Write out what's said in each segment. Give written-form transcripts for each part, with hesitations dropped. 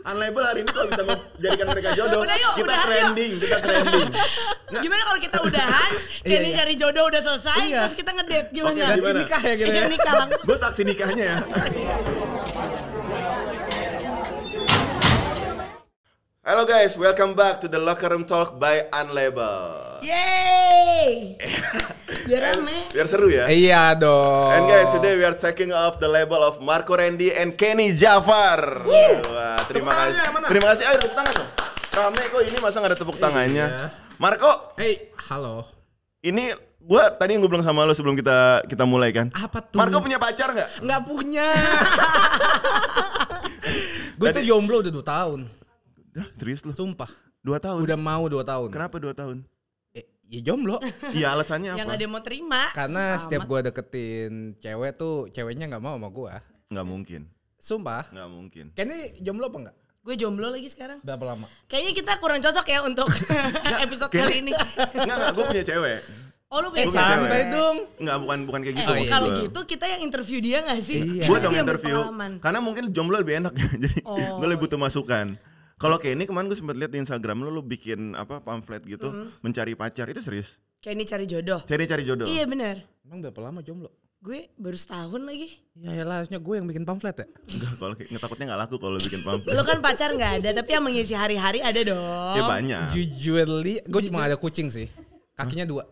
Unlabel hari ini kalau bisa jadikan mereka jodoh, Udah yuk, kita udahan trending. Gimana kalau kita udahan, Kenny cari jodoh udah selesai, terus kita ngedate gimana? Oke, gimana? Nikah ya gitu ya. Nikah langsung. Gue saksi nikahnya ya. Halo guys, welcome back to the Locker Room Talk by Unlabel. Yeay! Biar rame. Biar seru ya. Iya dong. And guys, today we are taking off the label of Marco Randy and Kenny Jafar. Wah, terima kasih. Terima kasih. Ayo tepuk tangan dong. Rame kok ini, masa nggak ada tepuk tangannya? Marco. Hey, halo. Ini gue tadi yang gue bilang sama lo sebelum kita mulai kan. Apa tuh? Marco punya pacar nggak? Nggak punya. Gue tuh jomblo udah 2 tahun. Serius lo? Sumpah. 2 tahun? Udah mau 2 tahun. Kenapa 2 tahun? Ya jomblo. Iya alasannya apa? Yang gak ada yang mau terima. Karena Sama. setiap gue deketin cewek tuh, ceweknya nggak mau sama gue. Nggak mungkin. Sumpah. Nggak mungkin. Kenny jomblo apa enggak? Gue jomblo lagi sekarang. Berapa lama? Kayaknya kita kurang cocok ya untuk episode kali ini. Enggak, gue punya cewek. Oh lu punya Gua punya cewek. Santai dong. Enggak, bukan kayak gitu. Eh, maksud kalau gua. gitu kita yang interview dia gak sih? Iya. Gue Karena dong dia interview. berpengalaman. Karena mungkin jomblo lebih enak ya. Jadi Oh. gue lebih butuh masukan. Kalau Kenny kemarin gue sempat lihat di Instagram lu bikin apa pamflet gitu mencari pacar, itu serius? Kayak ini cari jodoh. Cari jodoh. Iya benar. Emang berapa lama jomblo? Gue baru setahun lagi. Ya lah, harusnya gue yang bikin pamflet ya. Enggak, kalau takutnya nggak laku kalau bikin pamflet. Lu kan pacar gak ada, tapi yang mengisi hari-hari ada dong. Ya banyak. Jujurly, gue cuma ada kucing sih. Kakinya 2.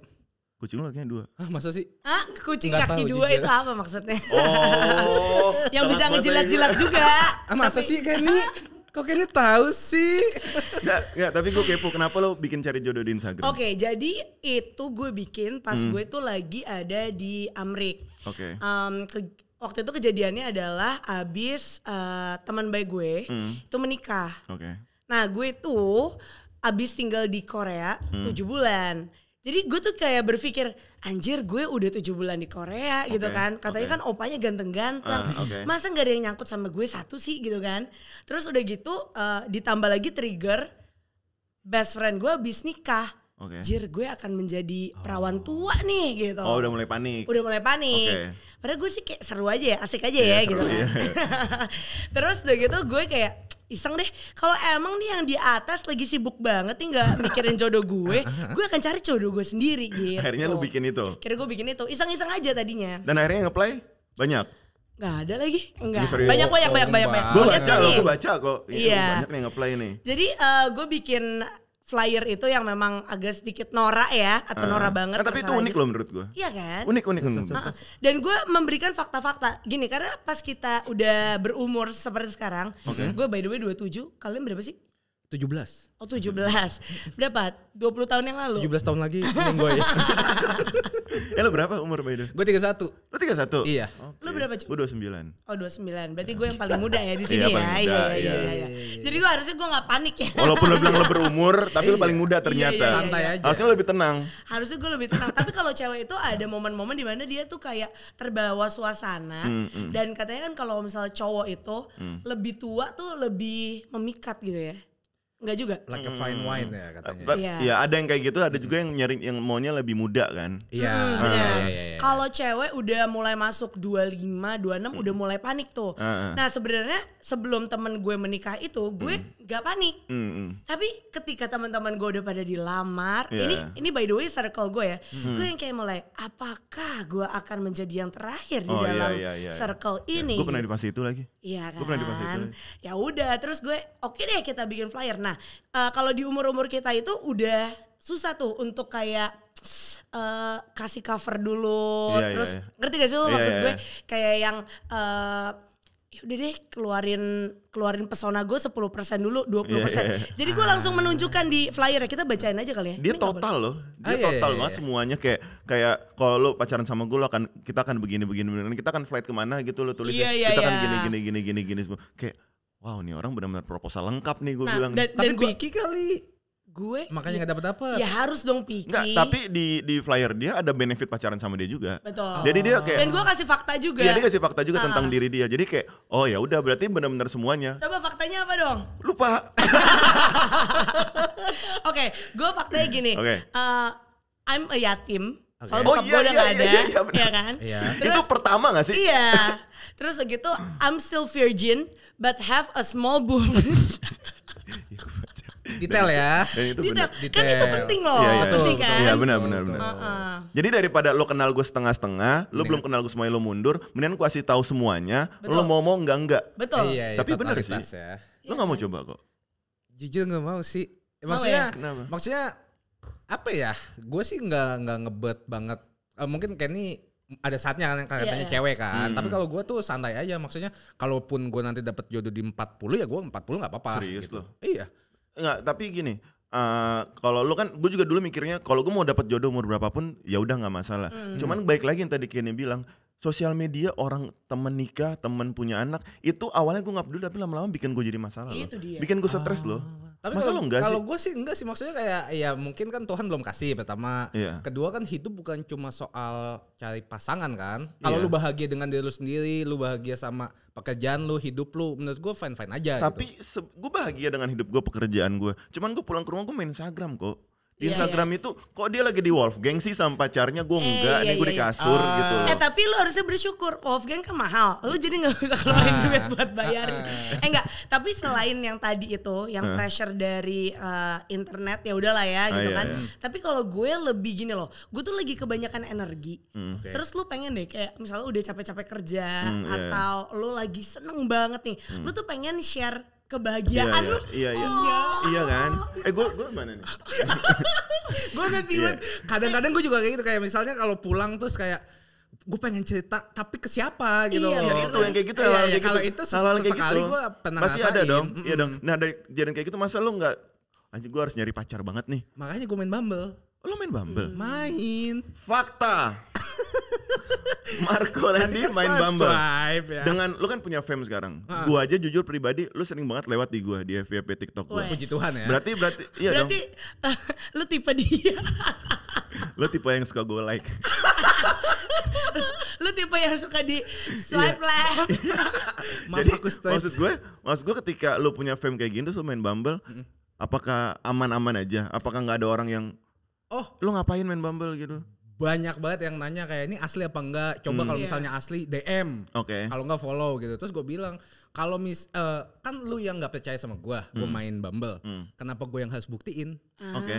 Kucing lu kayaknya 2. Hah, masa sih? Hah? Kucing Nggak kaki tahu 2 jujur. itu apa maksudnya? Oh. Yang bisa ngejilat-jilat juga. Ah, masa sih Kenny? Kok Kenny tahu sih? Enggak, tapi gue kepo kenapa lo bikin cari jodoh di Instagram? Oke, jadi itu gue bikin pas gue tuh lagi ada di Amrik. Oke. Waktu itu kejadiannya adalah abis teman baik gue itu menikah. Oke. Nah gue tuh abis tinggal di Korea 7 bulan. Jadi gue tuh kayak berpikir, anjir gue udah 7 bulan di Korea gitu kan. Katanya kan opanya ganteng-ganteng. Masa gak ada yang nyangkut sama gue satu sih gitu kan. Terus udah gitu ditambah lagi trigger best friend gue abis nikah. Anjir gue akan menjadi perawan tua nih gitu. Oh udah mulai panik. Udah mulai panik. Oke. Padahal gue sih kayak seru aja ya, asik aja ya seru, gitu kan. iya. Terus udah gitu gue kayak iseng deh. Kalau emang nih yang di atas lagi sibuk banget nih gak mikirin jodoh gue akan cari jodoh gue sendiri gitu. Akhirnya lu bikin itu. Akhirnya gue bikin itu, iseng-iseng aja tadinya. Dan akhirnya nge-apply banyak. Gak ada lagi, enggak. Serius? Banyak. Gue baca loh, gue baca kok. Iya. Banyak yang nge-apply nih. Jadi gue bikin flyer itu yang memang agak sedikit norak ya, atau norak banget. Nah, tapi itu unik loh menurut gue. Iya kan? Unik. Dan gue memberikan fakta-fakta. Gini, karena pas kita udah berumur seperti sekarang, gue by the way 27, kalian berapa sih? 17. Oh 17. Berapa? 20 tahun yang lalu? 17 tahun lagi mending gue ya. Lo berapa umur by the way? Gue 31. Lo 31? Iya. Okay. Lu berapa, Cu? Gue 29. Oh 29. Berarti gue yang paling muda ya di sini Iya, paling muda, Iya. Jadi gue harusnya gue gak panik ya. Walaupun lo bilang lo berumur, tapi lo paling muda ternyata. Iya. Santai aja. Harusnya lo lebih tenang. Harusnya gue lebih tenang. Tapi kalau cewek itu ada momen-momen di mana dia tuh kayak terbawa suasana. Dan katanya kan kalau misalnya cowok itu lebih tua tuh lebih memikat gitu ya. Enggak juga? Like a fine wine ya katanya. Iya. Iya, ada yang kayak gitu, ada juga yang nyari yang maunya lebih muda kan. Iya. Benar. Kalau cewek udah mulai masuk 25, 26 udah mulai panik tuh. Nah sebenarnya sebelum temen gue menikah itu gue gak panik. Tapi ketika teman-teman gue udah pada dilamar, ini by the way circle gue ya. Gue yang kayak mulai, apakah gue akan menjadi yang terakhir di dalam circle ini? Gue pernah di fase itu lagi. Iya kan. Gue pernah di fase itu. Ya udah, terus gue oke deh kita bikin flyer. Nah, kalau di umur-umur kita itu udah susah tuh untuk kayak kasih cover dulu, terus ngerti gak sih lo maksud gue? Kayak yang ya udah deh keluarin pesona gue 10% dulu, 20%. Jadi gue langsung menunjukkan di flyer, kita bacain aja kali ya. Dia total loh. Dia total banget semuanya, kayak kalau lo pacaran sama gue kita akan begini, kita akan flight kemana gitu lo tulis. Kita akan gini semua. Kayak wow, nih orang benar-benar proposal lengkap nih gue bilang. Tapi picky kali. Gue makanya gak dapet. Ya harus dong picky. Enggak, tapi di flyer dia ada benefit pacaran sama dia juga. Betul. Jadi dia kayak, dan gue kasih fakta juga. Iya, dia kasih fakta juga tentang diri dia. Jadi kayak, oh ya udah berarti benar-benar semuanya. Coba faktanya apa dong? Lupa. Oke, gue faktanya gini. I'm a yatim. Soalnya bokap gue udah gak ada, iya kan? Iya. Terus, itu pertama gak sih? Iya. Terus gitu, I'm still virgin, but have a small boobs. Detail ya. Detail. Kan itu penting loh. Penting kan? Iya benar. Jadi daripada lo kenal gue setengah-setengah, lo belum kenal gue semuanya, lo mundur, mendingan gue kasih tahu semuanya, lo mau enggak. Betul. Iya, tapi benar sih. Ya. Lo gak mau coba kok? Jujur gak mau sih. Maksudnya apa ya? Gue sih nggak ngebet banget. Mungkin kayak ini ada saatnya kan katanya cewek kan. Tapi kalau gue tuh santai aja. Maksudnya kalaupun gue nanti dapat jodoh di 40 ya gue 40 nggak apa-apa. Serius gitu. lo? Iya. Enggak, tapi gini. Kalau lo kan, gue juga dulu mikirnya kalau gue mau dapat jodoh umur berapapun ya udah nggak masalah. Cuman baik lagi yang tadi Kenny bilang. Sosial media orang temen nikah, temen punya anak, itu awalnya gue gak peduli tapi lama-lama bikin gue jadi masalah loh. Bikin gue stres loh. Tapi masa lo enggak sih? Kalau gue sih enggak sih, maksudnya kayak ya mungkin kan Tuhan belum kasih pertama. Kedua kan hidup bukan cuma soal cari pasangan kan. Kalau lu bahagia dengan diri lu sendiri, lu bahagia sama pekerjaan lu, hidup lu, menurut gue fine-fine aja. Tapi gitu. Gue bahagia dengan hidup gue, pekerjaan gue. Cuman gue pulang ke rumah gue main Instagram kok. Di Instagram itu kok dia lagi di Wolfgang sih sama pacarnya, gue enggak, nih gue di kasur gitu loh. Tapi lu harusnya bersyukur, Wolfgang kan mahal, lu jadi gak usah keluarin duit buat bayarin. Enggak, tapi selain yang tadi itu, yang pressure dari internet ya udahlah ya gitu kan. Tapi kalau gue lebih gini loh, gue tuh lagi kebanyakan energi. Terus lu pengen deh kayak misalnya udah capek-capek kerja atau lu lagi seneng banget nih, lu tuh pengen share kebahagiaan lu. Iya kan? Gue mana nih? Gue ngerti banget. Kadang-kadang gue juga kayak gitu, kayak misalnya kalau pulang terus kayak gue pengen cerita tapi ke siapa gitu. Itu yang kayak gitu. Kalau itu sesekali gue pernah pasti ada dong. Iya dong. Nah dari kejadian kayak gitu masa lu nggak? Anjir gue harus nyari pacar banget nih. Makanya gue main Bumble. Lo main Bumble? Main. Fakta. Marco Randy main Bumble. Ya. Dengan lu kan punya fame sekarang. Gua aja jujur pribadi lu sering banget lewat di gua di FYP TikTok gua. Puji Tuhan ya. Berarti iya dong. Berarti lu tipe dia. Lu tipe yang suka gue like. Lu tipe yang suka di swipe left. Jadi maksud gue ketika lu punya fame kayak gini terus lu main Bumble, apakah aman-aman aja? Apakah nggak ada orang yang lu ngapain main Bumble gitu? Banyak banget yang nanya kayak ini asli apa enggak. Coba kalau misalnya asli DM. Kalau enggak follow gitu. Terus gue bilang kalau kan lu yang nggak percaya sama gue main Bumble. Kenapa gue yang harus buktiin?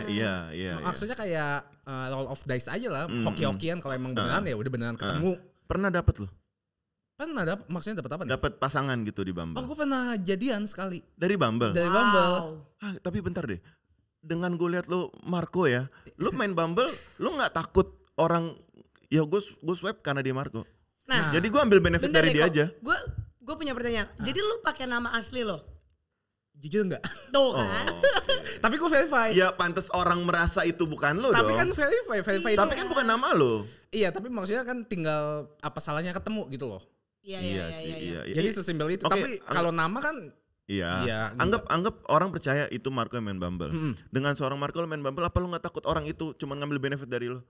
Iya. Maksudnya kayak roll of dice aja lah. Hoki-hokian kalau emang beneran ya udah beneran ketemu. Pernah dapet lu? Pernah dapet, maksudnya dapet apa nih? Dapet pasangan gitu di Bumble. Gue pernah jadian sekali. Dari Bumble? Dari Bumble. Tapi bentar deh. Dengan gue lihat lu Marco ya, lu main Bumble, lu nggak takut orang ya gue swipe karena dia Marco. Nah, jadi gue ambil benefit dari dia aja. Gue punya pertanyaan. Jadi lu pakai nama asli lo? Jujur enggak? Tuh kan. Tapi gue verify. Ya pantas orang merasa itu bukan lo tapi dong. Kan verify tapi kan bukan nama lo. Iya, tapi maksudnya kan tinggal apa salahnya ketemu gitu loh. Iya. Jadi sesimpel itu. Tapi kalau nama kan Iya. Anggap orang percaya itu Marco yang main Bumble. Dengan seorang Marco main Bumble, apa lo nggak takut orang itu cuma ngambil benefit dari lo?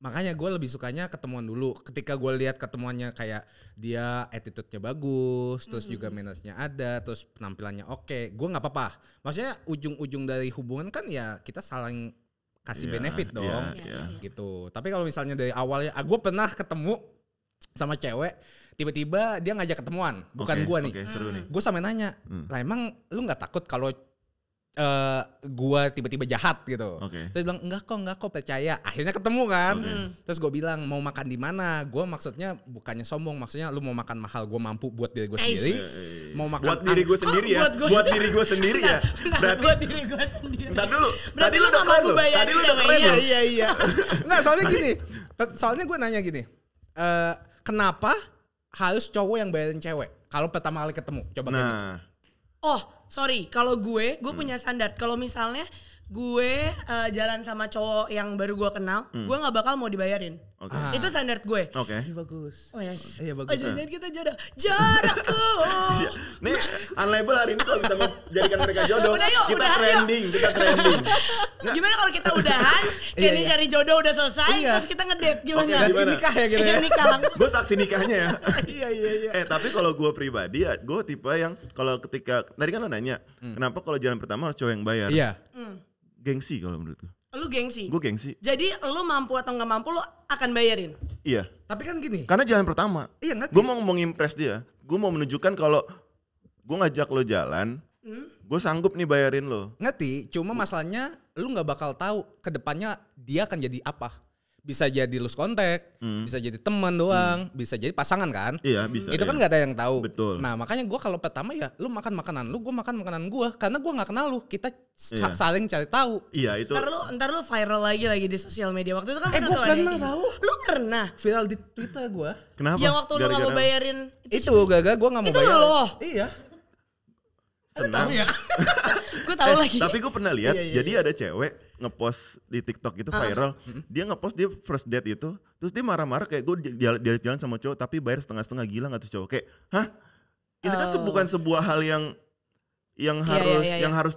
Makanya gue lebih sukanya ketemuan dulu. Ketika gue lihat ketemuannya kayak dia attitude-nya bagus, terus juga manage-nya ada, terus penampilannya oke, gue nggak apa-apa. Maksudnya ujung-ujung dari hubungan kan ya kita saling kasih benefit dong, gitu. Tapi kalau misalnya dari awalnya, gue pernah ketemu sama cewek, tiba-tiba dia ngajak ketemuan, bukan gue nih. Seru nih. Gue sampe nanya, lah emang lu nggak takut kalau gua tiba-tiba jahat gitu. Terus bilang enggak kok percaya. Akhirnya ketemu kan. Terus gue bilang mau makan di mana? Gue maksudnya bukannya sombong, maksudnya lu mau makan mahal, gue mampu buat diri gue sendiri. Mau makan buat diri gue sendiri ya. Buat diri gue sendiri ya. Berarti buat diri gue sendiri. Entar dulu. Tadi lu udah keren loh. Tadi lu udah keren loh. Iya. Enggak, soalnya gini. Soalnya gue nanya gini. Kenapa harus cowok yang bayarin cewek kalau pertama kali ketemu? Coba Sorry, kalau gue punya standar. Kalau misalnya gue jalan sama cowok yang baru gue kenal, gue nggak bakal mau dibayarin. Itu standar gue. Bagus. Oh yes. Iya bagus. Jadi kita jodohku. Nih, Unlabel hari ini kalau bisa jadikan mereka jodoh, kita trending. Gimana kalau kita udahan, Kenny cari jodoh udah selesai, terus kita ngedate gimana? Nikah ya gitu ya. Nikah langsung. Gue saksi nikahnya ya. Iya. Tapi kalau gue pribadi ya, gue tipe yang kalau ketika tadi kan lo nanya, kenapa kalau jalan pertama harus cowok yang bayar? Iya. Gengsi kalau menurut gue. Lu gengsi? Gue gengsi. Jadi lu mampu atau gak mampu lu akan bayarin? Iya. Tapi kan gini. Karena jalan pertama. Iya ngerti. Gue mau ngimpress dia. Gue mau menunjukkan kalau gue ngajak lo jalan, gue sanggup nih bayarin lo. Ngerti, cuma masalahnya lu gak bakal tahu kedepannya dia akan jadi apa. Bisa jadi lose contact, bisa jadi teman doang, bisa jadi pasangan kan. Iya bisa. Itu kan gak ada yang tahu. Betul. Nah makanya gue kalau pertama ya lu makan makanan lu, gue makan makanan gue. Karena gue gak kenal lu, kita saling cari tahu. Iya itu. Ntar lu viral lagi di sosial media. Waktu itu kan gue pernah tahu. Lu pernah? Viral di Twitter gue. Kenapa? Yang waktu lu gak mau bayarin. Itu gagal gue gak mau bayar. Itu lo? Iya. Senang. Ya? Gue tahu lagi. Tapi gue pernah lihat, jadi ada cewek ngepost di TikTok itu viral. Dia ngepost dia first date itu, terus dia marah-marah kayak gue jalan sama cowok tapi bayar setengah-setengah, gila nggak tuh cowok? Kayak, hah? Ini kan bukan sebuah hal yang harus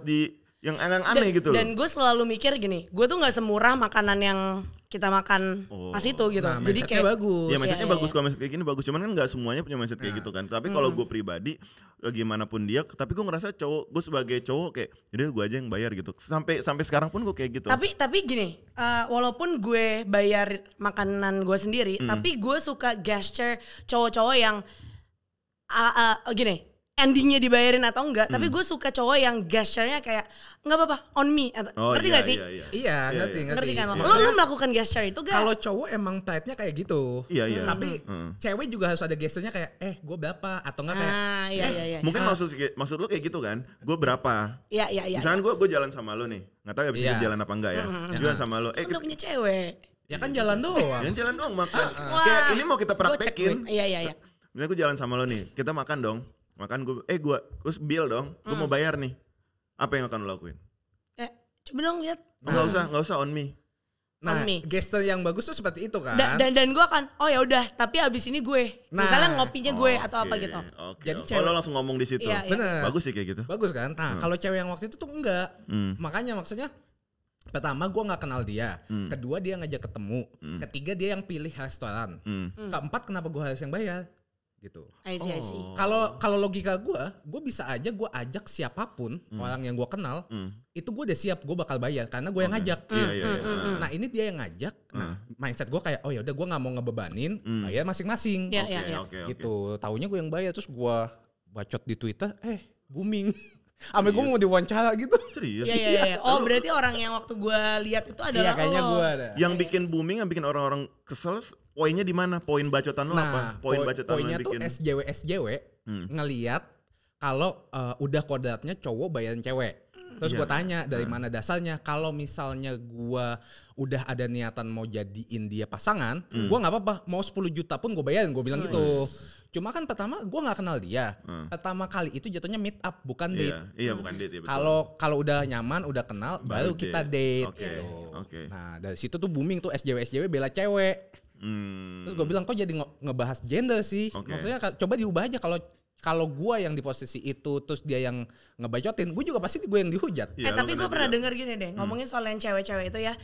yang aneh gitu loh. Dan gue selalu mikir gini, gue tuh nggak semurah makanan yang kita makan pas itu gitu. Nah, jadi kayak bagus. Ya mindsetnya bagus, kalau mindset kayak gini bagus. Cuman kan nggak semuanya punya mindset kayak gitu kan. Tapi kalau gue pribadi, gimana pun dia, tapi gue ngerasa gue sebagai cowok kayak, jadi gue aja yang bayar gitu. Sampai sekarang pun gue kayak gitu. Tapi gini, walaupun gue bayar makanan gue sendiri, tapi gue suka gesture cowok-cowok yang gini. Endingnya dibayarin atau enggak, tapi gue suka cowok yang gesture-nya kayak nggak apa-apa, on me, ngerti gak sih? Iya, ngerti kan? Lo melakukan gesture itu gak? Kalau cowok emang type-nya kayak gitu. Iya. Tapi cewek juga harus ada gesturnya kayak, gue berapa atau enggak kayak. Iya. Mungkin maksud lo kayak gitu kan? Gue berapa? Iya. Misalkan gue jalan sama lo nih, nggak tahu ya bisa jalan apa enggak ya? Jalan sama lo. Udah punya cewek. Ya kan jalan doang. Yang jalan doang makan. Kayak ini mau kita praktekin. Iya. Misalnya gue jalan sama lo nih, kita makan dong. Makan gue bill dong, gue mau bayar nih. Apa yang akan lo lakuin? Coba dong lihat. Nggak usah on me. Nah, gesture yang bagus tuh seperti itu kan. Dan gue akan, oh ya udah, tapi abis ini gue. Misalnya ngopinya gue atau apa gitu. Jadi cewek lo langsung ngomong di situ. Iya. Bener. Bagus sih kayak gitu. Bagus kan. Nah, kalau cewek yang waktu itu tuh enggak. Makanya maksudnya pertama gue nggak kenal dia, kedua dia ngajak ketemu, ketiga dia yang pilih restoran, keempat kenapa gue harus yang bayar? Gitu. I see. Kalau logika gue bisa aja gue ajak siapapun orang yang gue kenal, itu gue udah siap gue bakal bayar karena gue yang ngajak. Iya. Nah ini dia yang ngajak. Nah mindset gue kayak oh ya udah gue nggak mau ngebebanin, bayar masing-masing. Gitu. Taunya gue yang bayar terus gue bacot di Twitter, booming. Sampai gue mau diwawancara gitu. Serius? Iya. Oh berarti orang yang waktu gue lihat itu adalah kayaknya gue ada. Yang bikin booming, yang bikin orang-orang kesel, poinnya di mana? Poin bacotan lo apa? Poin bacotan lo yang bikin. Poinnya tuh SJW ngelihat kalau udah kodratnya cowok bayarin cewek. Terus gue tanya dari mana dasarnya? Kalau misalnya gue udah ada niatan mau jadiin dia pasangan, gue nggak apa-apa. Mau 10 juta pun gue bayarin. Gue bilang gitu. Cuma kan pertama gue nggak kenal dia. Pertama kali itu jatuhnya meet up bukan date. Iya bukan date ya. Kalau udah nyaman, udah kenal, baru kita date gitu. Nah dari situ tuh booming tuh SJW bela cewek. Terus gue bilang kok jadi ngebahas gender sih. Maksudnya coba diubah aja kalau gue yang di posisi itu terus dia yang ngebacotin, gue juga pasti gue yang dihujat. Tapi gue pernah denger gini deh, ngomongin soal yang cewek-cewek itu ya,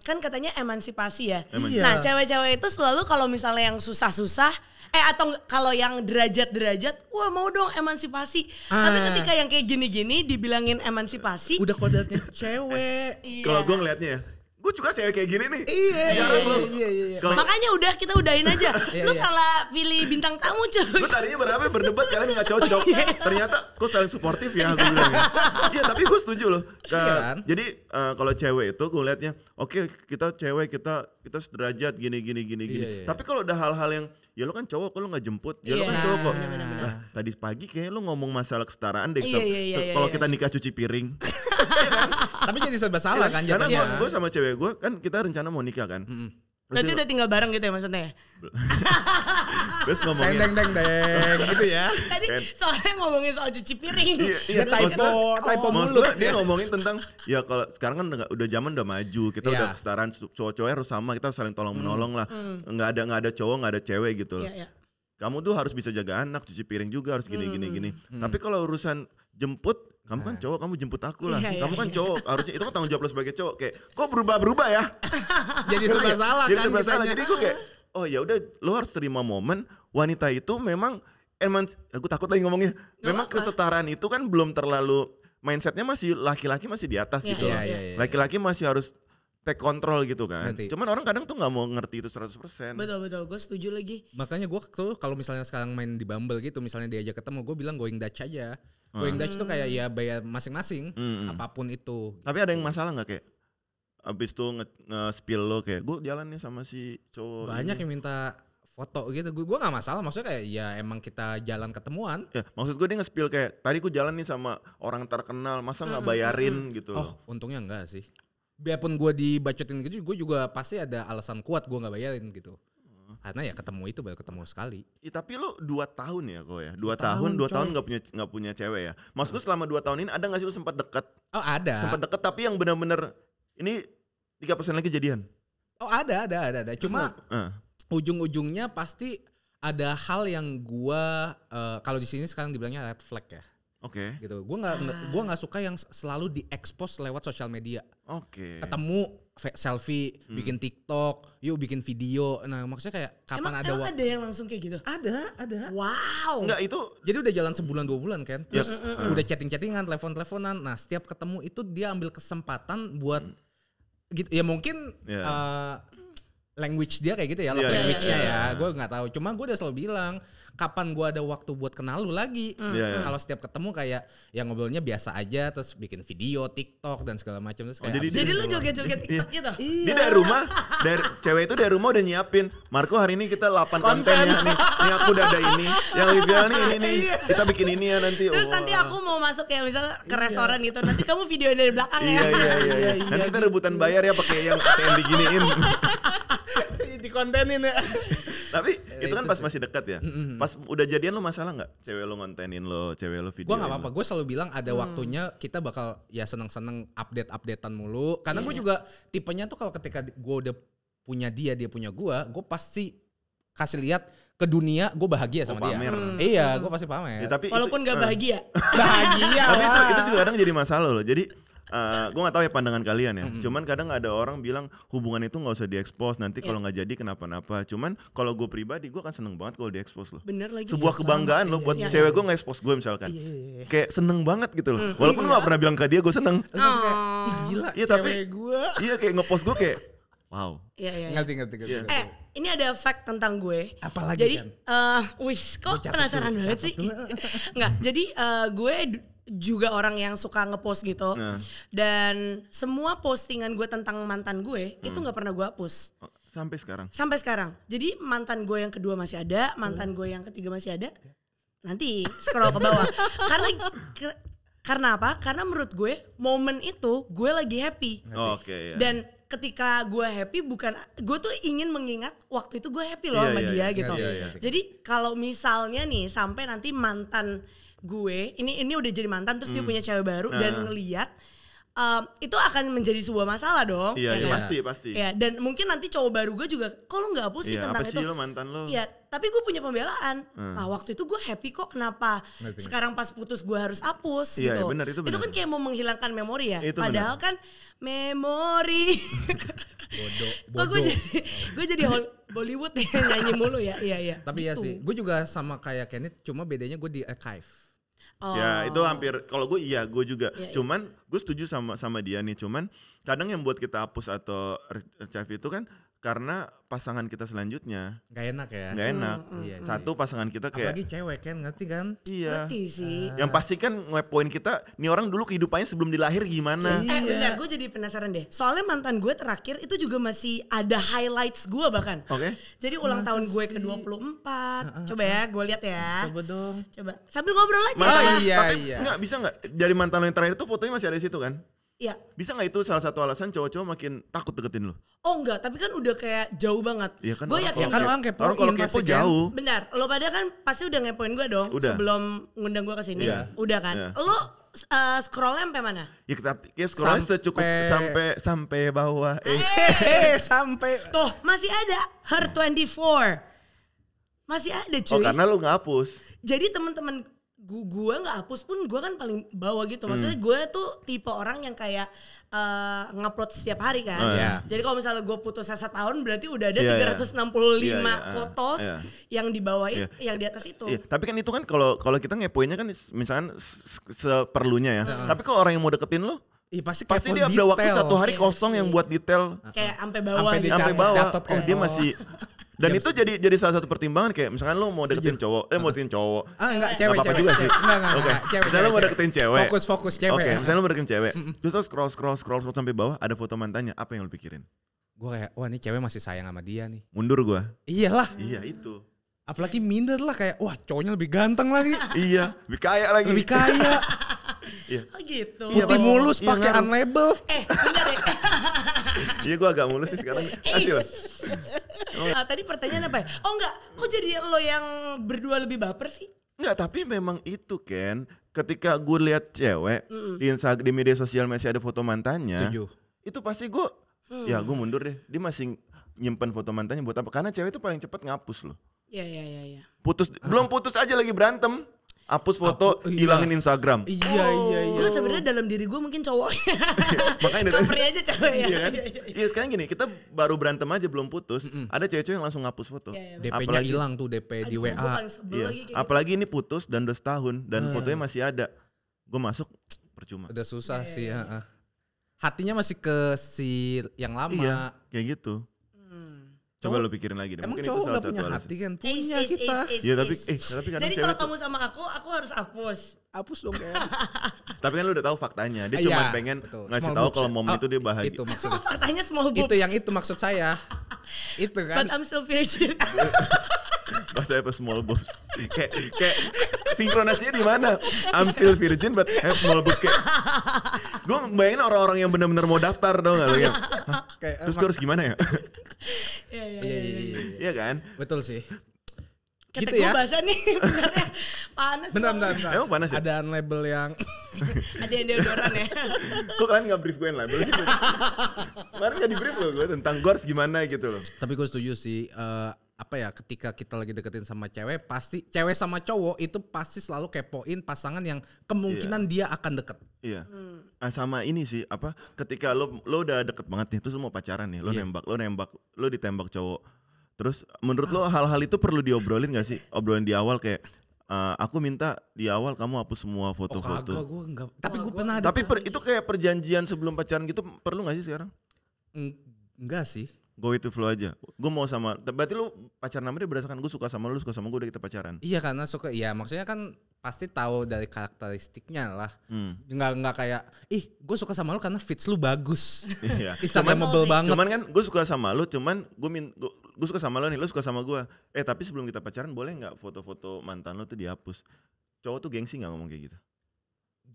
kan katanya emansipasi ya. Nah cewek-cewek itu selalu kalau misalnya yang susah-susah, atau kalau yang derajat-derajat, wah mau dong emansipasi. Tapi ketika yang kayak gini-gini dibilangin emansipasi, udah kodratnya cewek. Kalau gue ngeliatnya ya, gue juga cewek kayak gini nih. Iya. Makanya udah kita udahin aja. Lu salah pilih bintang tamu cuy. Gue tadinya berdebat kalian gak cocok. Ternyata kok saling suportif ya gue bilang. Iya tapi gue setuju loh. Jadi kalau cewek itu gue liatnya, oke, kita cewek kita sederajat gini. Tapi kalau udah hal-hal yang ya lo kan cowok kok lo gak jemput. Ya lo kan cowok kok. Nah, tadi pagi kayak lo ngomong masalah kesetaraan deh. Kalau kita nikah cuci piring. Tapi jadi serba salah kan jadinya. Karena gue sama cewek gue kan kita rencana mau nikah kan. Berarti udah tinggal bareng gitu ya maksudnya. Terus ngomongin deng gitu ya. Tadi soalnya ngomongin soal cuci piring. Iya typo mulu. Dia ngomongin tentang ya kalau sekarang kan udah zaman udah maju, kita udah kesetaraan, cowok-cowok harus sama, kita harus saling tolong menolong lah. Enggak ada cowok, enggak ada cewek gitu loh. Kamu tuh harus bisa jaga anak, cuci piring juga harus gini. Tapi kalau urusan jemput, kamu kan cowok, kamu jemput aku lah. Kamu kan cowok, harusnya itu kan tanggung jawab lo sebagai cowok. Kayak kok berubah ya? Jadi serba salah kan. Jadi serba salah. Jadi gue kayak, oh ya udah, lo harus terima momen wanita itu memang aku takut lagi ngomongnya. Memang kesetaraan itu kan belum terlalu mindsetnya masih laki-laki masih di atas gitu. Laki-laki masih harus take control gitu kan. Nanti. Cuman orang kadang tuh nggak mau ngerti itu 100%. Betul, gue setuju lagi. Makanya gue tuh kalau misalnya sekarang main di Bumble gitu, misalnya diajak ketemu, gue bilang going Dutch aja. Going Dutch tuh kayak ya bayar masing-masing, apapun itu. Tapi ada yang masalah nggak kayak abis tuh nge-spill lo kayak gue jalan nih sama si cowok. Banyak yang minta foto gitu, gue gak masalah, maksudnya kayak ya emang kita jalan ketemuan. Ya, maksud gue dia nge-spill kayak tadi gue jalan nih sama orang terkenal, masa nggak bayarin gitu. Oh, untungnya enggak sih. Biarpun gue dibacotin gitu, gue juga pasti ada alasan kuat gue nggak bayarin gitu. Karena ya ketemu itu baru ketemu sekali. Ya, tapi lo 2 tahun ya kok ya, 2 tahun nggak punya cewek ya. Maksud gue selama 2 tahun ini ada nggak sih lo sempat deket? Oh ada. Sempat deket tapi yang benar-benar ini 3% lagi jadian. Oh ada. Cuma ujung-ujungnya pasti ada hal yang gua kalau di sini sekarang dibilangnya red flag ya. Oke. Gitu. Gua nggak suka yang selalu diekspos lewat sosial media. Oke. Ketemu selfie, bikin TikTok, yuk bikin video. Nah, maksudnya kayak kapan emang ada yang langsung kayak gitu? Ada. Wow. Enggak itu. Jadi udah jalan sebulan 2 bulan kan. Terus udah chatting-chattingan, telepon-teleponan. Nah, setiap ketemu itu dia ambil kesempatan buat gitu. Ya mungkin language dia kayak gitu ya, love language-nya ya. Gue nggak tahu. Cuma gue udah selalu bilang, kapan gue ada waktu buat kenal lu lagi. Kalau setiap ketemu kayak yang ngobrolnya biasa aja, terus bikin video, TikTok dan segala macam. Terus kayak jadi lu joget-joget TikTok gitu? Dia dari rumah, cewek itu dari rumah udah nyiapin. Marco hari ini kita 8 konten ya nih. Ini aku udah ada ini. Yang Livia nih ini nih. Kita bikin ini ya nanti. Terus nanti aku mau masuk kayak misalnya ke restoran gitu. Nanti kamu videoin dari belakang ya. Iya. Nanti kita rebutan bayar ya pakai yang ATM diginiin. dikontenin ya. Tapi itu kan pas masih dekat ya. Pas udah jadian lo masalah nggak? Cewek lo ngontenin lo, cewek lo video. Gue nggak apa-apa. Gue selalu bilang ada waktunya kita bakal ya seneng-seneng update-updatean mulu. Karena gue juga tipenya tuh kalau ketika gue udah punya dia punya gue pasti kasih lihat ke dunia gue bahagia sama dia. Iya, gue pasti pamer. Ya, tapi walaupun nggak bahagia. Bahagia. Tapi itu juga kadang jadi masalah loh. Jadi gue gak tahu ya pandangan kalian ya. Cuman kadang ada orang bilang hubungan itu gak usah diekspos. Nanti kalau gak jadi kenapa-napa. Cuman kalau gue pribadi gue kan seneng banget kalau diekspos loh. Bener lagi. Sebuah kebanggaan loh buat cewek gue nge-expose gue misalkan. Kayak seneng banget gitu loh. Walaupun gue gak pernah bilang ke dia gue seneng. Gila iya tapi gue. Iya kayak nge-post gue kayak wow. Iya. Ngerti. Ini ada fact tentang gue. Apalagi jadi, kan? kok penasaran banget sih? Enggak, jadi gue juga orang yang suka ngepost gitu. Dan semua postingan gue tentang mantan gue itu gak pernah gue hapus. Sampai sekarang. Jadi mantan gue yang kedua masih ada, mantan gue yang ketiga masih ada. Nanti scroll ke bawah. Karena apa? Karena menurut gue momen itu gue lagi happy. Dan ketika gue happy gue tuh ingin mengingat waktu itu gue happy loh sama dia gitu. Jadi kalau misalnya nih sampai nanti mantan gue ini udah jadi mantan terus dia punya cewek baru dan ngeliat itu akan menjadi sebuah masalah dong. Iya, pasti. Ya, dan mungkin nanti cowok baru gue juga kok lo nggak hapus sih tentang apa itu. Sih lo mantan lo? Iya, tapi gue punya pembelaan. Nah waktu itu gue happy kok, kenapa sekarang pas putus gue harus hapus gitu. Bener, itu bener. Itu kan kayak mau menghilangkan memori ya. Itu padahal bener. Kan memori. Bodoh. Gue jadi Bollywood ya, nyanyi mulu ya. Iya. Tapi gitu. Ya sih, gue juga sama kayak Kenneth, cuma bedanya gue di archive. Ya itu hampir, kalau gue gue juga. Cuman gue setuju sama dia nih. Cuman kadang yang buat kita hapus atau archive itu kan karena pasangan kita selanjutnya nggak enak ya. Nggak enak. Satu pasangan kita kayak. Apalagi cewek kan, ngerti kan? Iya. Ngerti sih. Yang pasti kan ngepoin kita, nih orang dulu kehidupannya sebelum dilahir gimana. Bentar, gue jadi penasaran deh. Soalnya mantan gue terakhir itu juga masih ada highlights gue bahkan. Oke. Jadi ulang tahun gue ke-24. Coba ya, gue lihat ya. Coba dong. Coba. Sambil ngobrol aja. Iya. Nggak, bisa nggak? Dari mantan lo yang terakhir itu fotonya masih ada di situ kan? Iya. Bisa nggak itu salah satu alasan cowok-cowok makin takut deketin lo? Oh enggak, tapi kan udah kayak jauh banget. Iya kan. Gue yakin orang kepoin. Orang kalau kepo jauh. Benar, lo pada kan pasti udah ngepoin gue dong. Udah. Sebelum ngundang gue kesini. Udah kan. Lo scrollnya sampai mana? Ya tapi scrollnya secukup sampai bawah. Sampai. Tuh masih ada Her 24. Masih ada cuy. Oh karena lo nggak hapus. Jadi teman-teman gue nggak hapus pun gue kan paling bawah gitu. Maksudnya gue tuh tipe orang yang kayak ngupload setiap hari kan. Jadi kalau misalnya gue putus setahun berarti udah ada 365 fotos yang di bawah yang di atas itu. Tapi kan itu kan kalau kita ngepoinnya kan misalkan seperlunya ya. Tapi kalau orang yang mau deketin lo Pasti dia ada waktu 1 hari kosong yang buat detail. Kayak sampai bawah gitu. Sampai bawah. Oh dia masih. Dan itu jadi salah satu pertimbangan kayak misalkan lo mau deketin cowok, mau deketin cowok. Enggak, cewek. Apa-apa juga sih. Enggak, cewek. Misalnya lo mau deketin cewek. Fokus cewek. Oke, misalnya lo mau deketin cewek. Terus lo scroll sampai bawah ada foto mantannya, apa yang lo pikirin? Gue kayak, wah ini cewek masih sayang sama dia nih. Mundur gue. Iyalah. Iya itu. Apalagi minder lah kayak, wah cowoknya lebih ganteng lagi. Iya, lebih kaya lagi. Lebih kaya. Iya. Oh gitu. Putih mulus pakai unlabel. Bentar deh. Iya gue agak mulus sih sekarang. Kasih lah. Tadi pertanyaan apa ya? Oh enggak, kok jadi lo yang berdua lebih baper sih? Enggak, tapi memang itu Ken. Ketika gue lihat cewek di Instagram, di media sosial masih ada foto mantannya. Setuju. Itu pasti gue, ya gue mundur deh. Dia masih nyimpan foto mantannya buat apa? Karena cewek itu paling cepat ngapus loh. Iya. Belum putus aja lagi berantem. Hapus foto, hilangin Instagram. Iya. Gue sebenarnya dalam diri gue mungkin cowoknya. Makanya covernya aja cewek ya. Iya kan? Iya sekarang gini, kita baru berantem aja belum putus. Ada cewek-cewek yang langsung ngapus foto. DP-nya hilang tuh, DP di WA. Iya. Apalagi ini putus dan udah setahun dan fotonya masih ada. Gue masuk percuma. Udah susah sih. Hatinya masih ke si yang lama. Iya, kayak gitu. Coba lo pikirin lagi deh. Emang mungkin cowok itu salah gak satu punya alasan. hati kan? Punya kita. Iya tapi kadang jadi cewek kalau tuh. kamu sama aku harus hapus. Hapus dong kan. Tapi kan lu udah tahu faktanya. Dia cuma pengen ngasih tahu kalau momen itu dia bahagia. Itu maksudnya. Faktanya small boobs. Itu maksud saya. Itu kan. But I'm still virgin. Bahasa apa small boobs. Kayak sinkronasinya di mana? I'm still virgin but have small boobs kayak. Gue bayangin orang-orang yang benar-benar mau daftar dong enggak lo ya. Terus gue harus gimana ya? Iya. Iya kan? Betul sih. Kata Gitu gue ya. bahasa nih benarnya panas. Bentar. Emang panas ya? Ada label yang Ada yang deodoran ya. Kok kalian gak brief gue yang label gitu? Kemarin gak di brief loh gue tentang gue harus gimana gitu loh. Tapi gue setuju sih. Ketika kita lagi deketin sama cewek, pasti cewek sama cowok itu pasti selalu kepoin pasangan yang kemungkinan dia akan deket. Iya. Sama ini sih ketika lo udah deket banget nih, terus lo mau pacaran nih, lo ditembak cowok. Terus menurut lo hal-hal itu perlu diobrolin gak sih? Obrolin di awal kayak aku minta di awal kamu hapus semua foto-foto. Kagak, gue enggak. Tapi gue pernah. Tapi itu kayak perjanjian sebelum pacaran gitu perlu gak sih sekarang? Enggak sih. Go with the flow aja. Gue mau sama. Berarti lu pacaran sama dia berdasarkan gue suka sama lu suka sama gue udah kita pacaran. Iya karena suka. Iya maksudnya kan pasti tahu dari karakteristiknya lah. Enggak kayak gue suka sama lu karena fits lu bagus. Iya. Instagramable banget. Cuman kan gue suka sama lu. Cuman gue suka sama lu nih. Lu suka sama gue. Tapi sebelum kita pacaran boleh nggak foto-foto mantan lu tuh dihapus? Cowok tuh gengsi nggak ngomong kayak gitu?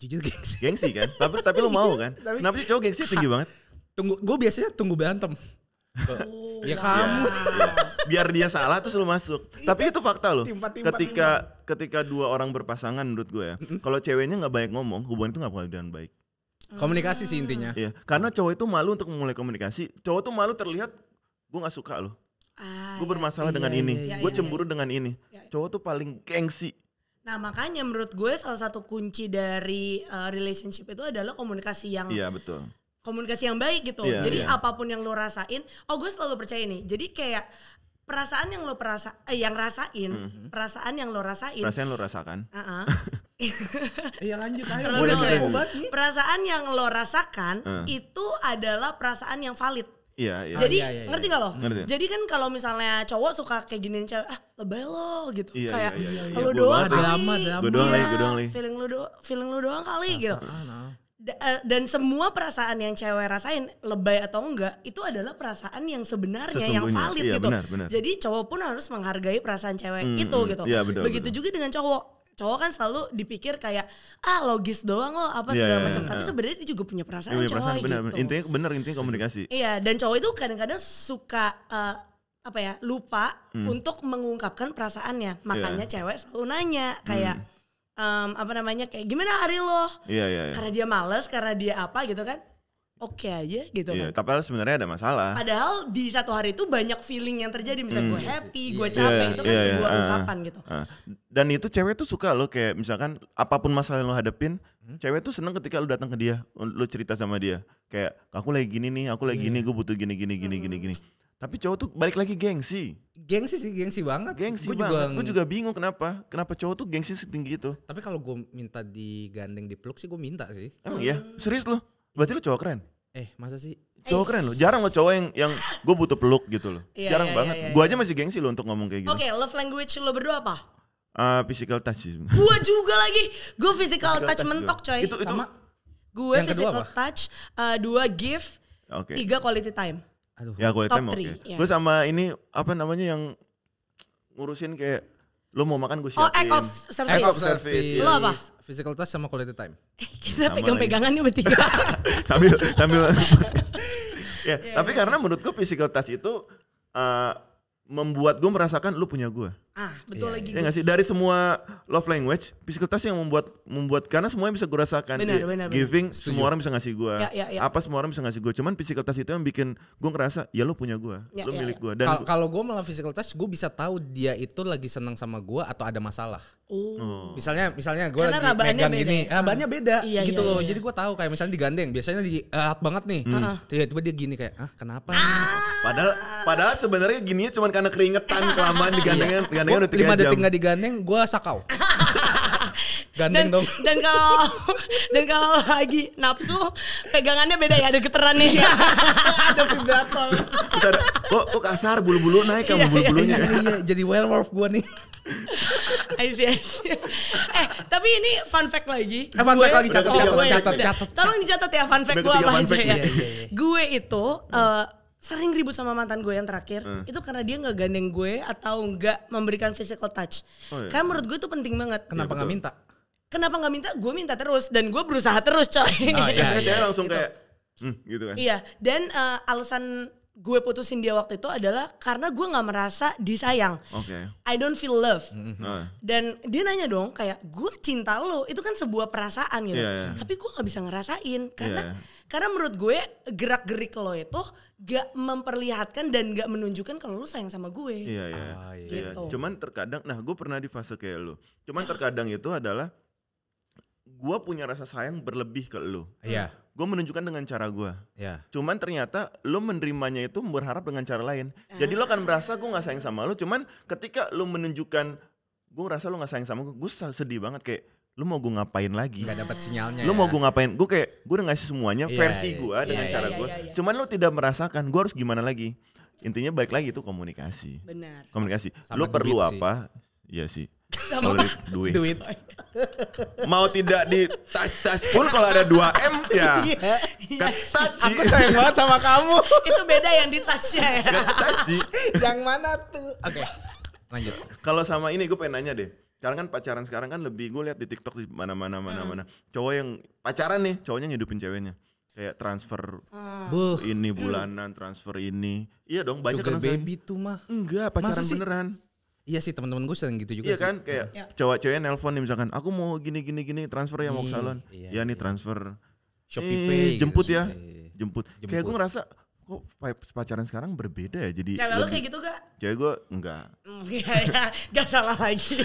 Jujur gengsi. Gengsi kan? Tapi lu mau kan? Kenapa sih cowok gengsi tinggi banget? Gue biasanya tunggu berantem. Ya kamu biar dia salah terus lu masuk. Tapi itu fakta loh. Ketika dua orang berpasangan menurut gue ya, kalau ceweknya nggak banyak ngomong, hubungan itu nggak bakal jalan baik. Komunikasi sih intinya. Iya, karena cowok itu malu untuk memulai komunikasi. Cowok tuh malu terlihat gue nggak suka loh. Gue bermasalah dengan ini. Gue cemburu dengan ini. Cowok tuh paling gengsi. Nah makanya menurut gue salah satu kunci dari relationship itu adalah komunikasi yang. Iya betul. Komunikasi yang baik gitu. Jadi apapun yang lo rasain, gue selalu percaya nih. Jadi kayak perasaan yang lo perasaan yang lo rasakan. Iya lanjut aja. Perasaan yang lo rasakan itu adalah perasaan yang valid. Iya. Jadi ngerti gak lo? Ngerti. Jadi kan kalau misalnya cowok suka kayak giniin cewek, lebay lo gitu. Iya, kayak lo doang kali. Gue doang lagi. Feeling lo doang kali gitu. Dan semua perasaan yang cewek rasain lebay atau enggak itu adalah perasaan yang sebenarnya yang valid gitu. Benar. Jadi cowok pun harus menghargai perasaan cewek itu gitu. Iya, betul. Juga dengan cowok kan selalu dipikir kayak logis doang lo apa segala macam. Tapi sebenarnya dia juga punya perasaan cowok gitu. Intinya komunikasi. Iya, dan cowok itu kadang-kadang suka lupa untuk mengungkapkan perasaannya. Makanya cewek selalu nanya kayak kayak gimana hari lo? Iya. Karena dia males, karena dia apa gitu kan? Oke aja gitu kan. Tapi sebenarnya ada masalah. Padahal di satu hari itu banyak feeling yang terjadi. Misalnya gue happy, gue capek, itu kan sebuah ungkapan gitu. Dan itu cewek tuh suka lo kayak misalkan apapun masalah yang lo hadepin, cewek tuh seneng ketika lo datang ke dia, lo cerita sama dia. Kayak aku lagi gini nih, aku lagi gini, gue butuh gini. Tapi cowok tuh balik lagi gengsi. Gengsi banget. Gue juga bingung kenapa cowok tuh gengsi setinggi itu. Tapi kalau gue minta digandeng dipeluk sih gue minta sih. Emang iya? Serius lo? Berarti lu cowok keren. Masa sih? Cowok keren lo. Jarang lo cowok yang gue butuh peluk gitu loh. Jarang banget. Gue aja masih gengsi lo untuk ngomong kayak gitu. Oke, love language lo berdua apa? Physical touch sih. Gue juga lagi. Gue physical touch mentok coy. Itu sama. Gue physical touch, 2 gift, 3 quality time. Aduh. Ya quality time oke. Ya. Gue sama ini apa namanya yang ngurusin kayak lo mau makan gue siapin. Act of service. Lo apa? Physical touch sama quality time. Kita pegang-pegangan nih bertiga. sambil ya, tapi karena menurut gue physical touch itu membuat gue merasakan lu punya gue. Betul lagi. Ya nggak sih, dari semua love language, physical touch yang membuat karena semuanya bisa gue rasakan. Benar. Giving, Setuju. semua orang bisa ngasih gue. Ya. Apa semua orang bisa ngasih gue. Cuman physical touch itu yang bikin gue ngerasa, ya lu punya gue, lu milik gue. Dan kalau gue malah physical touch, gue bisa tahu dia itu lagi senang sama gue atau ada masalah. Misalnya gue lagi megang gini, bahannya beda gitu loh. Jadi gue tahu kayak misalnya digandeng, biasanya erat banget nih. Tiba-tiba dia gini kayak, kenapa? Padahal sebenarnya gininya cuma karena keringetan kelamaan digandengin udah 3 jam. 5 detik gak digandeng, gue sakau. Gandeng dong. Dan kalau lagi nafsu, pegangannya beda ya, ada getarannya. Ada vibrator. Kok kasar, bulu-bulu naik kamu bulu-bulunya. Iya, jadi werewolf gue nih. I see. Tapi ini fun fact lagi. Fun fact lagi, catat. Tolong dicatat ya fun fact gue apa aja ya. Gue itu sering ribut sama mantan gue yang terakhir. Itu karena dia gak gandeng gue atau gak memberikan physical touch. Karena menurut gue itu penting banget. Kenapa gak minta? Kenapa gak minta? Gue minta terus dan gue berusaha terus coy. Biasanya langsung kayak gitu kan. Iya, dan alasan gue putusin dia waktu itu adalah karena gue gak merasa disayang. I don't feel love. Dan dia nanya dong kayak, gue cinta lo, itu kan sebuah perasaan gitu. Tapi gue gak bisa ngerasain karena menurut gue gerak-gerik lo itu gak memperlihatkan dan gak menunjukkan kalau lo sayang sama gue. Gitu. Cuman terkadang, gue pernah di fase kayak lo. Cuman terkadang itu adalah gue punya rasa sayang berlebih ke lo. Gue menunjukkan dengan cara gue. Cuman ternyata lo menerimanya itu berharap dengan cara lain. Jadi lo akan merasa gue gak sayang sama lo. Cuman ketika lo menunjukkan gue ngerasa lo gak sayang sama gue sedih banget kayak lo mau gue ngapain lagi? Gak dapat sinyalnya. Lo mau gue ngapain? Gue kayak gue udah ngasih semuanya versi gue dengan cara gue. Cuman lo tidak merasakan gue harus gimana lagi. Intinya balik lagi itu komunikasi. Benar. Komunikasi. Sama lo perlu apa? Iya sih. Kalau duit. Mau tidak di touch pun kalau ada 2M ya. Touch sih. Aku sayang banget sama kamu. Itu beda yang di touch-nya ya. Touch sih. Yang mana tuh? Oke. Lanjut. Kalau sama ini gue pengen nanya deh. Sekarang kan pacaran sekarang kan lebih gue lihat di TikTok di mana-mana. Cowok yang pacaran nih, cowoknya ngidupin ceweknya. Kayak transfer ini bulanan, transfer ini. Iya dong, banyak kan. Sugar baby tuh mah. Enggak, pacaran beneran. Iya sih, teman-teman gue sering gitu juga. Iya kan, kayak cowok-ceweknya nelpon nih misalkan, aku mau gini transfer ya mau ke salon. Ya nih transfer. Shopee Pay. Jemput ya. Jemput. Kayak gue ngerasa kok pacaran sekarang berbeda ya, jadi cewek lo kayak gitu gak? Cewek gue enggak. Gak salah lagi.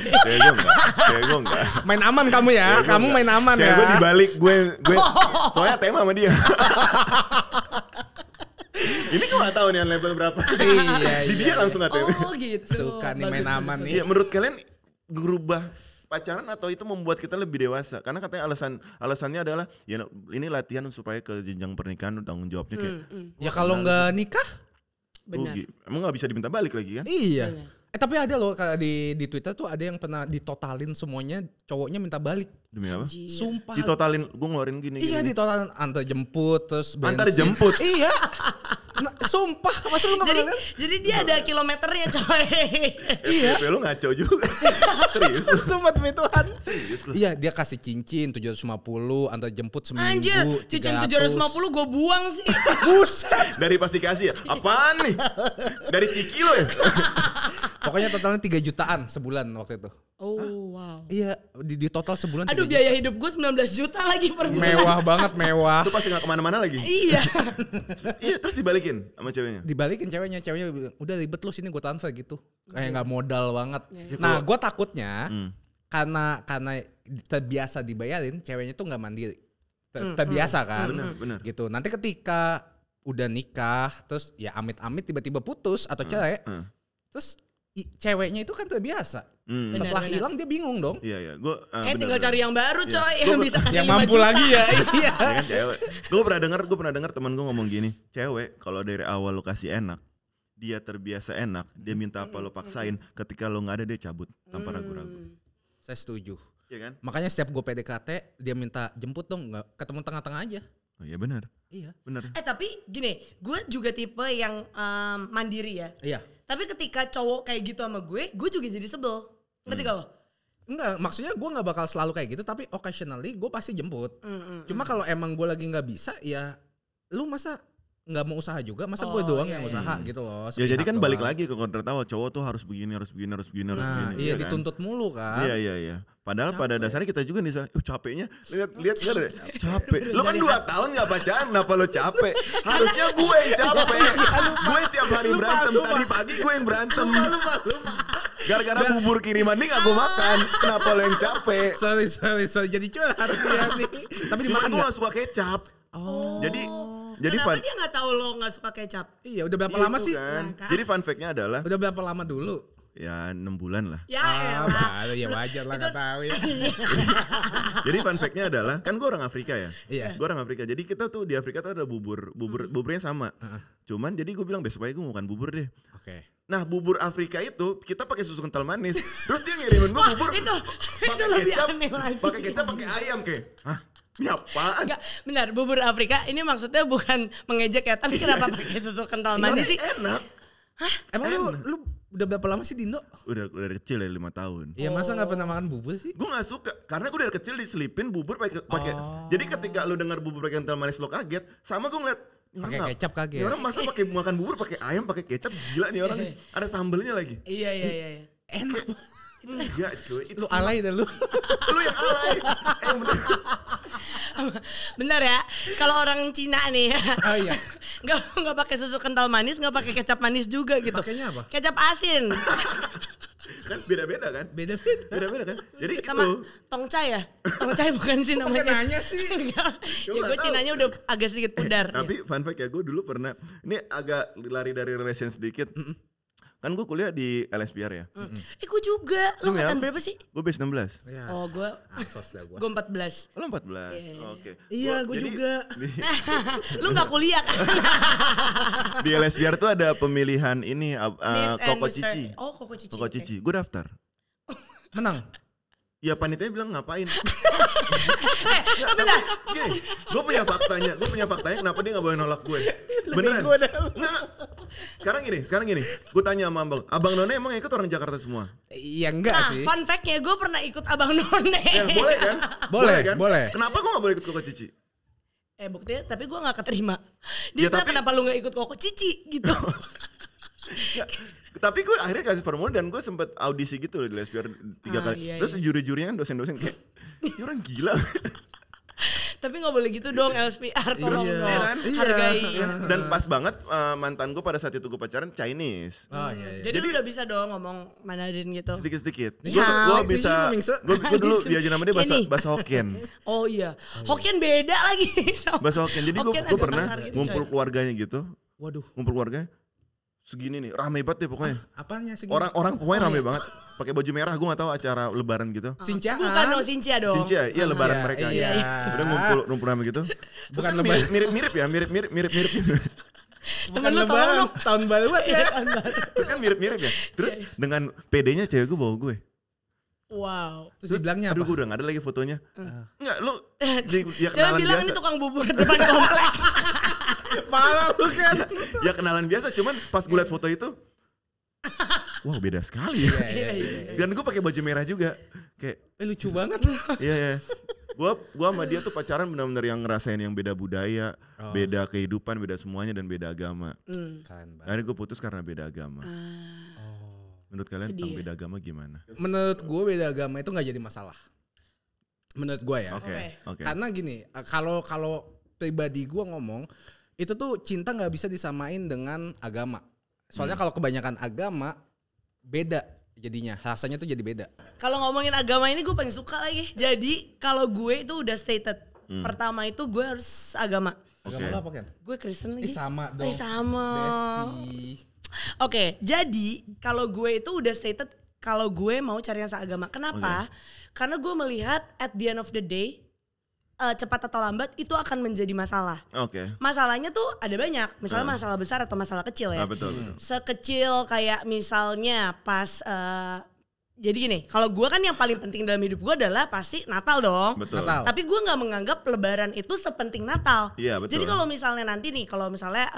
Cewek gue enggak. Main aman kamu ya, kamu main aman ya. Cewek gue dibalik, gue soalnya tema sama dia. Ini gue gak tahu nih level berapa. Di dia langsung ATM. Oh gitu. Suka nih main aman nih. Iya, menurut kalian berubah pacaran atau itu membuat kita lebih dewasa? Karena katanya alasannya adalah ya ini latihan supaya ke jenjang pernikahan tanggung jawabnya kayak. Ya kalau nggak nikah, benar. Emang nggak bisa diminta balik lagi kan? Iya. Tapi ada loh di Twitter tuh ada yang pernah ditotalin semuanya, cowoknya minta balik. Demi apa? Sumpah. Ditotalin, gue ngeluarin gini. Iya, ditotalin antar jemput terus bensin. Antar jemput? Iya. Sumpah, masa lu gak pernah lihat? Jadi dia ada kilometernya coy. Iya. Lu ngaco juga. Serius. Sumpah demi Tuhan. Serius lu. Iya, dia kasih cincin 750, antar jemput seminggu. Anjir, cincin 750 gue buang sih. Buset. Dari pas dikasih ya? Apaan nih? Dari Ciki lo ya? Pokoknya totalnya 3 jutaan sebulan waktu itu. Oh wow. Iya, di total sebulan. Aduh, biaya hidup gue 19 juta lagi per bulan. Mewah banget, mewah. Itu pasti gak kemana-mana lagi. Iya. Iya, terus dibalikin sama ceweknya? Dibalikin ceweknya bilang, udah ribet lu sini gue transfer gitu. Kayak gak modal banget. Nah, gue takutnya karena terbiasa dibayarin, ceweknya tuh gak mandiri. Terbiasa kan. Bener. Gitu. Nanti ketika udah nikah, terus ya amit-amit tiba-tiba putus atau cerai, terus ceweknya itu kan terbiasa. Setelah hilang dia bingung dong. Iya. Gue tinggal cari yang baru coy yang bisa kasih yang 5 mampu juta. lagi ya. Iya. kan cewek. Gue pernah dengar teman gue ngomong gini, cewek kalau dari awal lo kasih enak, dia terbiasa enak, dia minta apa lo paksain, ketika lo nggak ada dia cabut tanpa ragu-ragu. Saya setuju. Iya kan? Makanya setiap gue PDKT dia minta jemput dong, nggak ketemu tengah-tengah aja. Oh iya benar. Iya. Benar. Tapi gini, gue juga tipe yang mandiri ya. Iya. Tapi ketika cowok kayak gitu sama gue juga jadi sebel. Ngerti gak lo? Enggak, maksudnya gue nggak bakal selalu kayak gitu, tapi occasionally gue pasti jemput. Cuma kalau emang gue lagi nggak bisa, ya lu masa nggak mau usaha juga, masa gue doang yang usaha gitu loh. Ya jadi kan doang. balik lagi ke kontrak awal, cowok tuh harus begini. Nah, iya kan? Dituntut mulu kan. Iya. Padahal pada dasarnya kita juga nih, capeknya. Lihat nggak ada capek. Lo kan 2 tahun nggak pacaran, kenapa lo capek? Harusnya gue yang capek. Gue tiap hari berantem. Tadi pagi gue yang berantem. Gara-gara bubur kiriman nih gak gue makan. Kenapa lo yang capek? Sorry. Jadi curhat ya nih. Tapi Cuma dimakan gue gak suka kecap. Jadi Kenapa dia gak tahu lo gak suka kecap? Iya, udah berapa lama sih? Kan. Nah, kan? Jadi fun fact-nya adalah Udah berapa lama dulu? ya 6 bulan lah. Ya elah. Ya wajar lah gak tahu ya. Jadi fun fact-nya adalah kan gue orang Afrika ya. Iya. Gue orang Afrika. Jadi kita tuh di Afrika tuh ada buburnya sama. Cuman jadi gue bilang besok pagi gue mau makan bubur deh. Oke. Nah bubur Afrika itu kita pakai susu kental manis. Terus dia ngirimin gue bubur itu pakai lebih kecap, aneh lagi. pakai kecap, pakai ayam kayak. Hah? Ini apaan? Enggak, benar bubur Afrika ini maksudnya bukan mengejek ya, tapi kenapa pakai susu kental manis sih? Enak. Emang lu udah berapa lama sih di Indo? Udah dari kecil ya 5 tahun. Iya, masa gak pernah makan bubur sih? Gue gak suka karena gue dari kecil diselipin bubur pakai. Jadi ketika lu dengar bubur pakai kental manis lo kaget, sama gue ngeliat pakai kecap kaget. Ini orang masa pakai makan bubur pakai ayam pakai kecap, gila nih orang. Ada sambelnya lagi. Iya. Enak. Enggak cuy, itu Lu alay dah lu. lu yang alay. Bener. Benar ya, kalau orang Cina nih Oh iya. nggak pakai susu kental manis, nggak pakai kecap manis juga gitu. Pakainya apa? Kecap asin. Kan beda-beda kan? Beda-beda kan? Jadi Sama itu tongcai ya? Tongcai bukan sih namanya? Bukan nanya sih. Enggak. Ya Gua gue nggak Cinanya udah agak sedikit pudar. Tapi fun fact ya, gue dulu pernah, ini agak lari dari relation sedikit. Kan gue kuliah di LSPR ya. Gue juga. Lo ya? angkatan berapa sih? Gue base 16. Ya. Oh gue Sos dah gua. 14. Lo 14? Oke. Iya, gue Jadi, juga. Lu gak kuliah kan? Di LSPR tuh ada pemilihan ini Miss and Koko Mr. Cici. Oh Koko Cici. Koko oke. Cici. Gue daftar. Menang. Ya panitia bilang ngapain? Bentar. Gue punya faktanya kenapa dia gak boleh nolak gue. Beneran. Nggak. Sekarang gini. Gue tanya sama Abang None emang ikut orang Jakarta semua? Iya enggak Nah, sih. fun fact-nya gue pernah ikut Abang None. Ya, boleh kan? Boleh. Kenapa gue gak boleh ikut Koko Cici? Buktinya tapi gue gak keterima. Dia bilang kenapa lu gak ikut Koko Cici gitu. Tapi gue akhirnya kasih formulir dan gue sempet audisi gitu loh di LSPR 3 kali. Iya, Terus juri-jurinya kan dosen-dosen kayak, ini orang gila. Tapi gak boleh gitu dong LSPR, tolong Iya. dong. Iya kan? Hargai. Dan pas banget mantan gue pada saat itu gue pacaran Chinese. Oh iya. Jadi lu udah bisa dong ngomong Mandarin gitu. Sedikit-sedikit. Ya, Gue bisa, gue dulu diajarin nama dia Kenny. bahasa Hokkien. Oh iya. Hokkien beda lagi sama Bahasa Hokkien. Jadi Hokkien gue agak pernah kasar gitu, ngumpul coy. keluarganya gitu. Waduh. Ngumpul keluarganya segini nih, rame banget deh pokoknya. Apanya segini? Orang pokoknya rame banget. Pakai baju merah, gue gak tahu acara lebaran gitu. Sinciaan. Bukan dong, Sincia dong. Cincia, iya lebaran Iya, mereka. iya. Udah ngumpul rame gitu. Terus Bukan kan lebaran. mirip-mirip ya, mirip-mirip gitu. Temen lu tolong dong. Tahun baru banget ya. Terus kan mirip-mirip ya. Terus dengan PD-nya cewek gue bawa gue. Wow. Terus dibilangnya Aduh apa? gue udah gak ada lagi fotonya. Enggak, lu ya Coba kenalan bilang biasa. ini tukang bubur depan komplek. Parah lu kan. Ya kenalan biasa, cuman pas gue liat foto itu, wow beda sekali ya. Dan gue pakai baju merah juga. Kayak Lucu banget. iya. Gua sama dia tuh pacaran benar-benar yang ngerasain yang beda budaya, beda kehidupan, beda semuanya dan beda agama. Keren banget. Akhirnya gue putus karena beda agama. Menurut kalian Sedih tentang ya? beda agama gimana? Menurut gue beda agama itu nggak jadi masalah. Menurut gue ya. Oke. Karena gini, kalau pribadi gue ngomong, itu tuh cinta nggak bisa disamain dengan agama. Soalnya kalau kebanyakan agama beda jadinya, rasanya tuh jadi beda. Kalau ngomongin agama ini gue paling suka lagi. Jadi kalau gue itu udah stated. Pertama itu gue harus agama. Agama lo apa kan? Gue Kristen lagi. Sama dong. Sama. Besti. Oke, jadi kalau gue itu udah stated kalau gue mau cari yang seagama. Kenapa? Karena gue melihat at the end of the day cepat atau lambat itu akan menjadi masalah. Masalahnya tuh ada banyak. Misalnya masalah besar atau masalah kecil ya. Betul. Sekecil kayak misalnya pas jadi gini, kalau gue kan yang paling penting dalam hidup gue adalah pasti Natal dong. Betul. Natal. Tapi gue nggak menganggap Lebaran itu sepenting Natal. Iya, betul. Jadi kalau misalnya nanti nih, kalau misalnya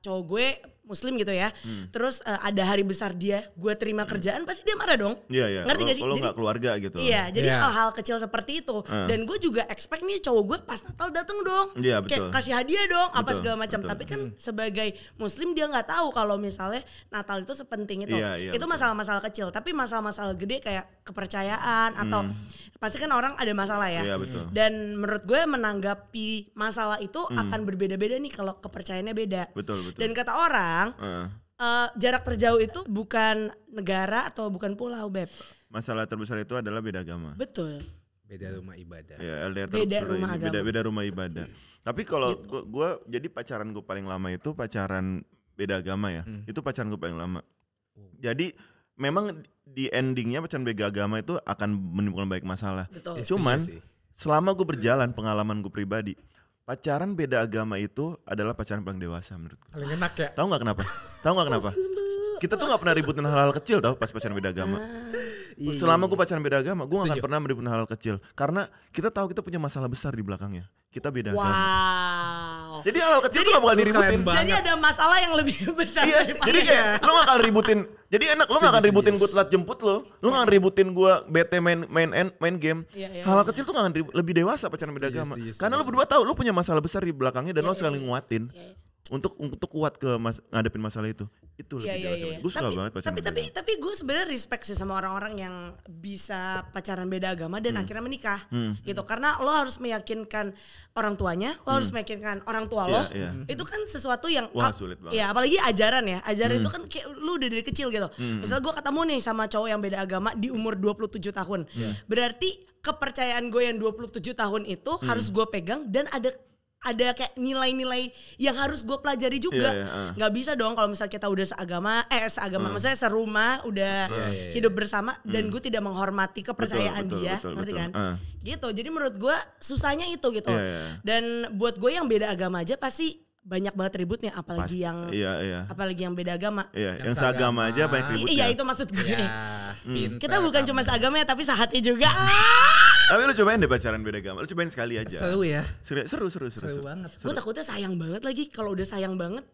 cowok gue Muslim gitu ya, terus ada hari besar dia, gue terima kerjaan, pasti dia marah dong. Iya. Ngerti gak sih? Kalau nggak keluarga gitu. Iya, jadi hal-hal kecil seperti itu. Dan gue juga expect nih cowok gue pas Natal dateng dong. Iya, betul. Kayak kasih hadiah dong, apa Betul, segala macam. betul. Tapi kan sebagai Muslim dia nggak tahu kalau misalnya Natal itu sepenting itu. Iya, Itu betul. masalah-masalah kecil. Tapi masalah-masalah gede kayak kepercayaan atau pasti kan orang ada masalah ya. Iya, betul. Dan menurut gue menanggapi masalah itu akan berbeda-beda nih kalau kepercayaannya beda. Betul. Dan kata orang jarak terjauh itu bukan negara atau bukan pulau, Beb. Masalah terbesar itu adalah beda agama. Betul. Beda rumah ibadah. Ya, LDR Beda rumah agama. beda rumah ibadah. Tapi kalau gue jadi pacaran gue paling lama itu pacaran beda agama ya. Itu pacaran gue paling lama. Jadi memang di endingnya pacaran beda agama itu akan menimbulkan banyak masalah. Betul. Cuman selama gue berjalan, pengalaman gue pribadi, pacaran beda agama itu adalah pacaran paling dewasa menurut gue. Paling enak ya. Tahu nggak kenapa? Kita tuh nggak pernah ributin hal-hal kecil tau pas pacaran beda agama. Selama gue pacaran beda agama, gue gak akan pernah meributin hal-hal kecil. Karena kita tahu kita punya masalah besar di belakangnya. Kita beda agama. Jadi hal-hal kecil tuh gak bakal diributin. Jadi ada masalah yang lebih besar daripada. Jadi kayak lo gak akan ributin. Jadi enak, lo gak akan ributin gue telat jemput lo. Lo gak akan ributin gue bete main game. Hal-hal kecil tuh gak akan lebih dewasa pacaran beda agama. Karena lo berdua tahu lo punya masalah besar di belakangnya dan lo saling nguatin. Untuk kuat ngadepin masalah itu lebih dewasa. Gue suka banget pacaran beda agama. Tapi gue sebenarnya respect sih sama orang-orang yang bisa pacaran beda agama dan akhirnya menikah gitu. Karena lo harus meyakinkan orang tuanya, lo harus meyakinkan orang tua lo. Itu kan sesuatu yang sulit banget. Ya apalagi ajaran ya. Ajaran itu kan kayak lo udah dari kecil gitu. Misalnya gue ketemu nih sama cowok yang beda agama di umur 27 tahun. Berarti kepercayaan gue yang 27 tahun itu harus gue pegang dan ada kayak nilai-nilai yang harus gue pelajari juga. Nggak bisa dong kalau misalnya kita udah seagama maksudnya serumah udah hidup bersama dan gue tidak menghormati kepercayaan dia, ngerti kan? Gitu. Jadi menurut gue susahnya itu gitu. Dan buat gue yang beda agama aja pasti banyak banget ributnya, apalagi apalagi yang beda agama. Yang seagama aja banyak ributnya. Iya, itu maksud gue. Kita bukan cuma seagama ya, tapi sehati juga. Tapi lu cobain deh pacaran beda agama. Lu cobain sekali aja. Seru ya. Seru banget. Gue takutnya sayang banget lagi. Kalau udah sayang banget,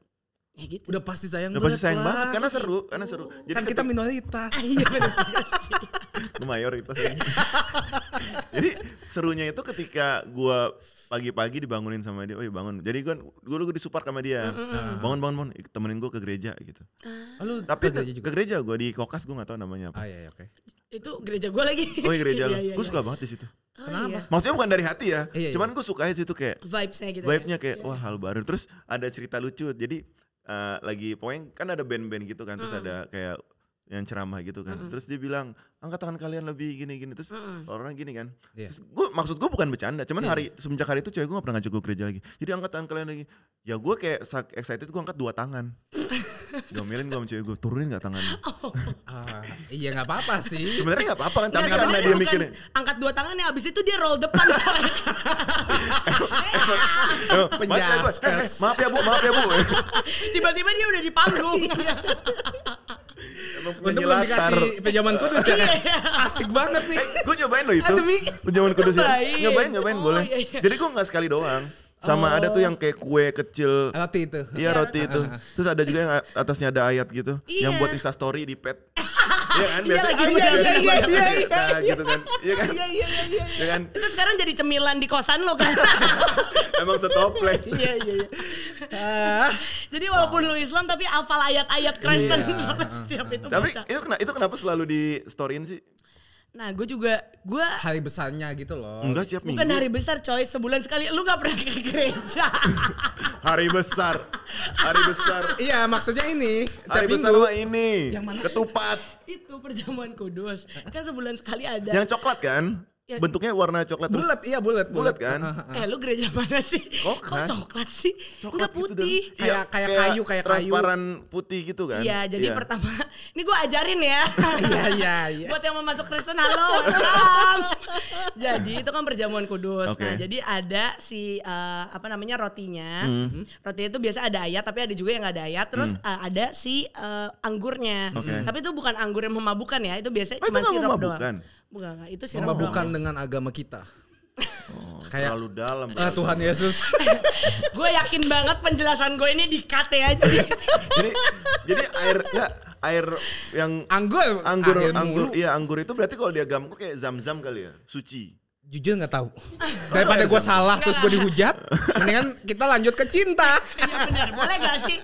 ya gitu. Udah pasti sayang banget karena seru. Jadi kan kita minoritas. Iya benar juga sih. Lu mayoritas. Jadi serunya itu ketika gua pagi-pagi dibangunin sama dia, bangun. Jadi gue disupport sama dia. Bangun, temenin gue ke gereja gitu. Tapi ke gereja gue di Kokas, gue nggak tahu namanya apa. Iya, oke. Itu gereja gue lagi. Oh iya, gereja lo. Gue suka banget di situ. Kenapa? Maksudnya bukan dari hati ya. Cuman gue suka di situ kayak vibes-nya gitu. Vibe-nya kayak wah hal baru. Terus ada cerita lucu. Jadi lagi pokoknya kan ada band-band gitu kan. Terus ada kayak yang ceramah gitu kan. Terus dia bilang angkat tangan kalian lebih gini-gini. Terus orang gini kan. Terus maksud gue bukan bercanda. Cuman semenjak hari itu cewek gue gak pernah ngajak gue gereja lagi. Jadi angkat tangan kalian lagi. Ya gue kayak excited, gue angkat 2 tangan. Diomelin gue sama cewek gue, turunin gak tangannya? Iya gak apa-apa sih. Sebenarnya gak apa-apa kan. Tapi karena dia mikirnya angkat 2 tangan ya, abis itu dia roll depan. Penjaskas. Maaf ya bu. Tiba-tiba dia udah di panggung. Untuk belum dikasih pinjaman kudus ya. Asik banget nih. Gue nyobain loh itu. Pinjaman kudus ya. Nyobain boleh. Jadi gue gak sekali doang. Sama ada tuh yang kayak kue kecil. Roti itu. Iya, roti itu. Terus ada juga yang atasnya ada ayat gitu. Yang buat Insta story di pet. Iya kan? Biasa Iya gitu kan. Iya kan? Iya kan? Itu sekarang jadi cemilan di kosan lo kan. Emang setoples. Iya. Jadi walaupun lu Islam tapi hafal ayat-ayat Kristen setiap itu. Tapi itu kenapa selalu di storyin sih? Nah gue hari besarnya gitu loh. Enggak, siap minggu. Bukan hari besar coy, sebulan sekali. Lu gak pernah ke gereja. Hari besar. Iya maksudnya ini. Hari besar mah ini. Ketupat. Itu perjamuan kudus. Kan sebulan sekali ada. Yang coklat kan? Ya. Bentuknya warna coklat bulat, iya bulat kan? Lu gereja mana sih? Kok coklat sih? Enggak putih. Gitu kayak kayu, kayak transparan putih gitu kan? Iya, jadi pertama, ini gue ajarin ya. Iya. Buat yang mau masuk Kristen, halo, welcome. Jadi itu kan perjamuan kudus. Nah, jadi ada si rotinya. Rotinya itu biasa ada ayat, tapi ada juga yang nggak ada ayat. Terus ada si anggurnya. Tapi itu bukan anggur yang memabukkan ya, itu biasanya cuma sirup doang. Bukan, itu sirup doang. Bukan dengan agama kita. Kayak terlalu dalam. Tuhan Yesus. Gue yakin banget penjelasan gue ini di-cut ya. Jadi air yang anggur itu berarti kalau di agama kayak zam-zam kali ya, suci. Jujur nggak tahu. Daripada gue salah terus gue dihujat, mendingan kita lanjut ke cinta. Iya benar, boleh gak sih?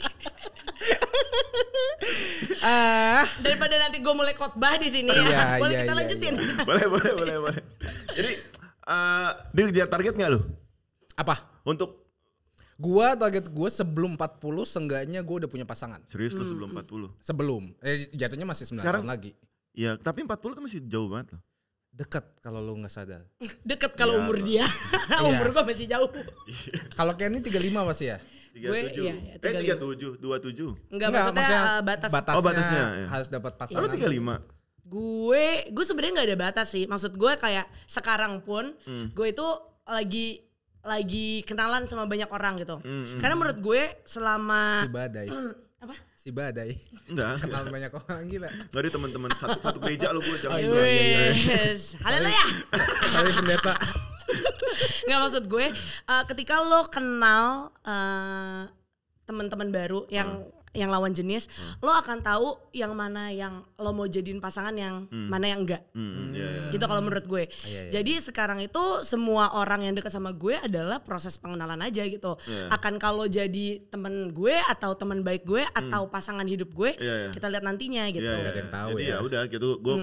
Daripada nanti gue mulai khotbah di sini ya. Boleh kita lanjutin. Boleh. Jadi dia target nggak lu? Apa? Untuk target gue sebelum 40 seenggaknya gue udah punya pasangan. Serius lu sebelum 40? Sebelum. Jatuhnya masih 9 tahun lagi. Iya, tapi 40 kan masih jauh banget loh. Dekat kalau lu gak sadar. Dekat kalau umur dia. Umur gue masih jauh. Kalau Kenny 35 masih ya? 37. 27. Enggak, maksudnya batasnya. Oh, batasnya ya. Harus dapat pasangan. Apa 35? Gue sebenarnya nggak ada batas sih. Maksud gue kayak sekarang pun gue itu lagi kenalan sama banyak orang gitu. Karena menurut gue selama si badai. Apa? Si badai. Enggak. Kenal banyak orang gila. Enggak ada teman-teman satu gereja lo gue jangan. Haleluya. Kali pendeta. Nggak, maksud gue ketika lo kenal teman-teman baru yang lawan jenis, lo akan tahu yang mana yang lo mau jadiin pasangan, yang mana yang enggak. Gitu kalau menurut gue. Jadi sekarang itu semua orang yang dekat sama gue adalah proses pengenalan aja gitu. Akan kalau jadi teman gue atau teman baik gue atau pasangan hidup gue, kita lihat nantinya gitu. Gak ada yang tahu jadi ya udah gitu, gue